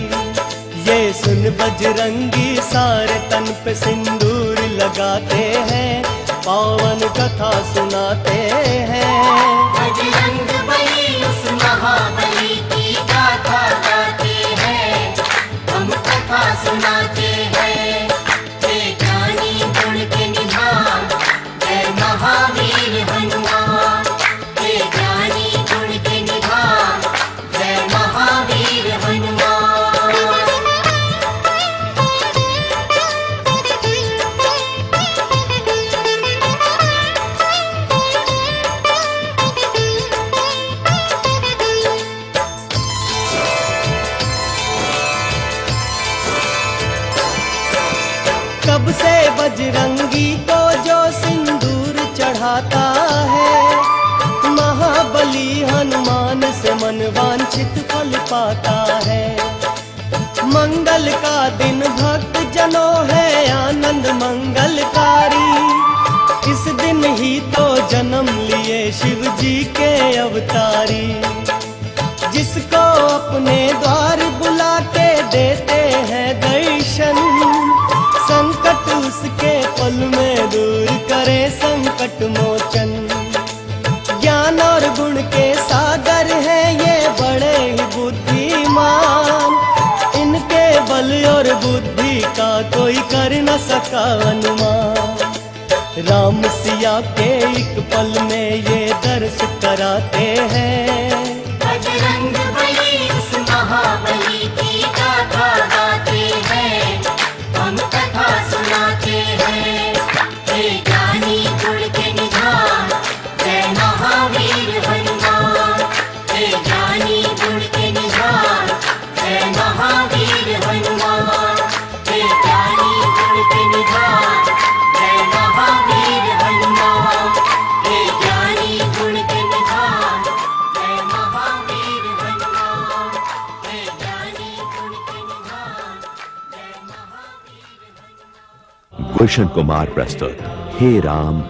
ये सुन बजरंगी सारे तन पे सिंदूर लगाते हैं, पावन कथा सुनाते हैं। बजरंग बली उस महाबली की गाथा गाते हैं, हम कथा सुनाते हैं। जय ज्ञानी गुण के निधान, जय महावीर हनुमान। जय ज्ञानी गुण के निधान, जय महावीर हनुमान। कब से बजरंगी को जो सिंदूर चढ़ाता है, महाबली हनुमान से मन वांछित फल पाता है। मंगल का दिन भक्त जनों है आनंद मंगलकारी, इस दिन ही तो जन्म लिए शिव जी के अवतारी। जिसको अपने द्वार बुला के देते हैं दर्शन, संकट उसके पल में दूर करे संकट मोचन। ज्ञान और गुण के सागर है ये बड़े ही बुद्धिमान, इनके बल और बुद्धि का कोई कर न सका अनुमान। राम सिया के एक पल में ये दर्श कराते हैं, बजरंग बली उस महाबली की गाथा गाते हैं, हम कथा सुनाते हैं। जय ज्ञानी गुण के निधान, जय महावीर हनुमान। जय ज्ञानी गुण के निधान, जय महावीर हनुमान। जय ज्ञानी गुण के निधान, जय महावीर हनुमान। जय ज्ञानी गुण के निधान, जय महावीर हनुमान। जय ज्ञानी गुण के निधान, जय महावीर हनुमान। गुलशन कुमार प्रस्तुत हे राम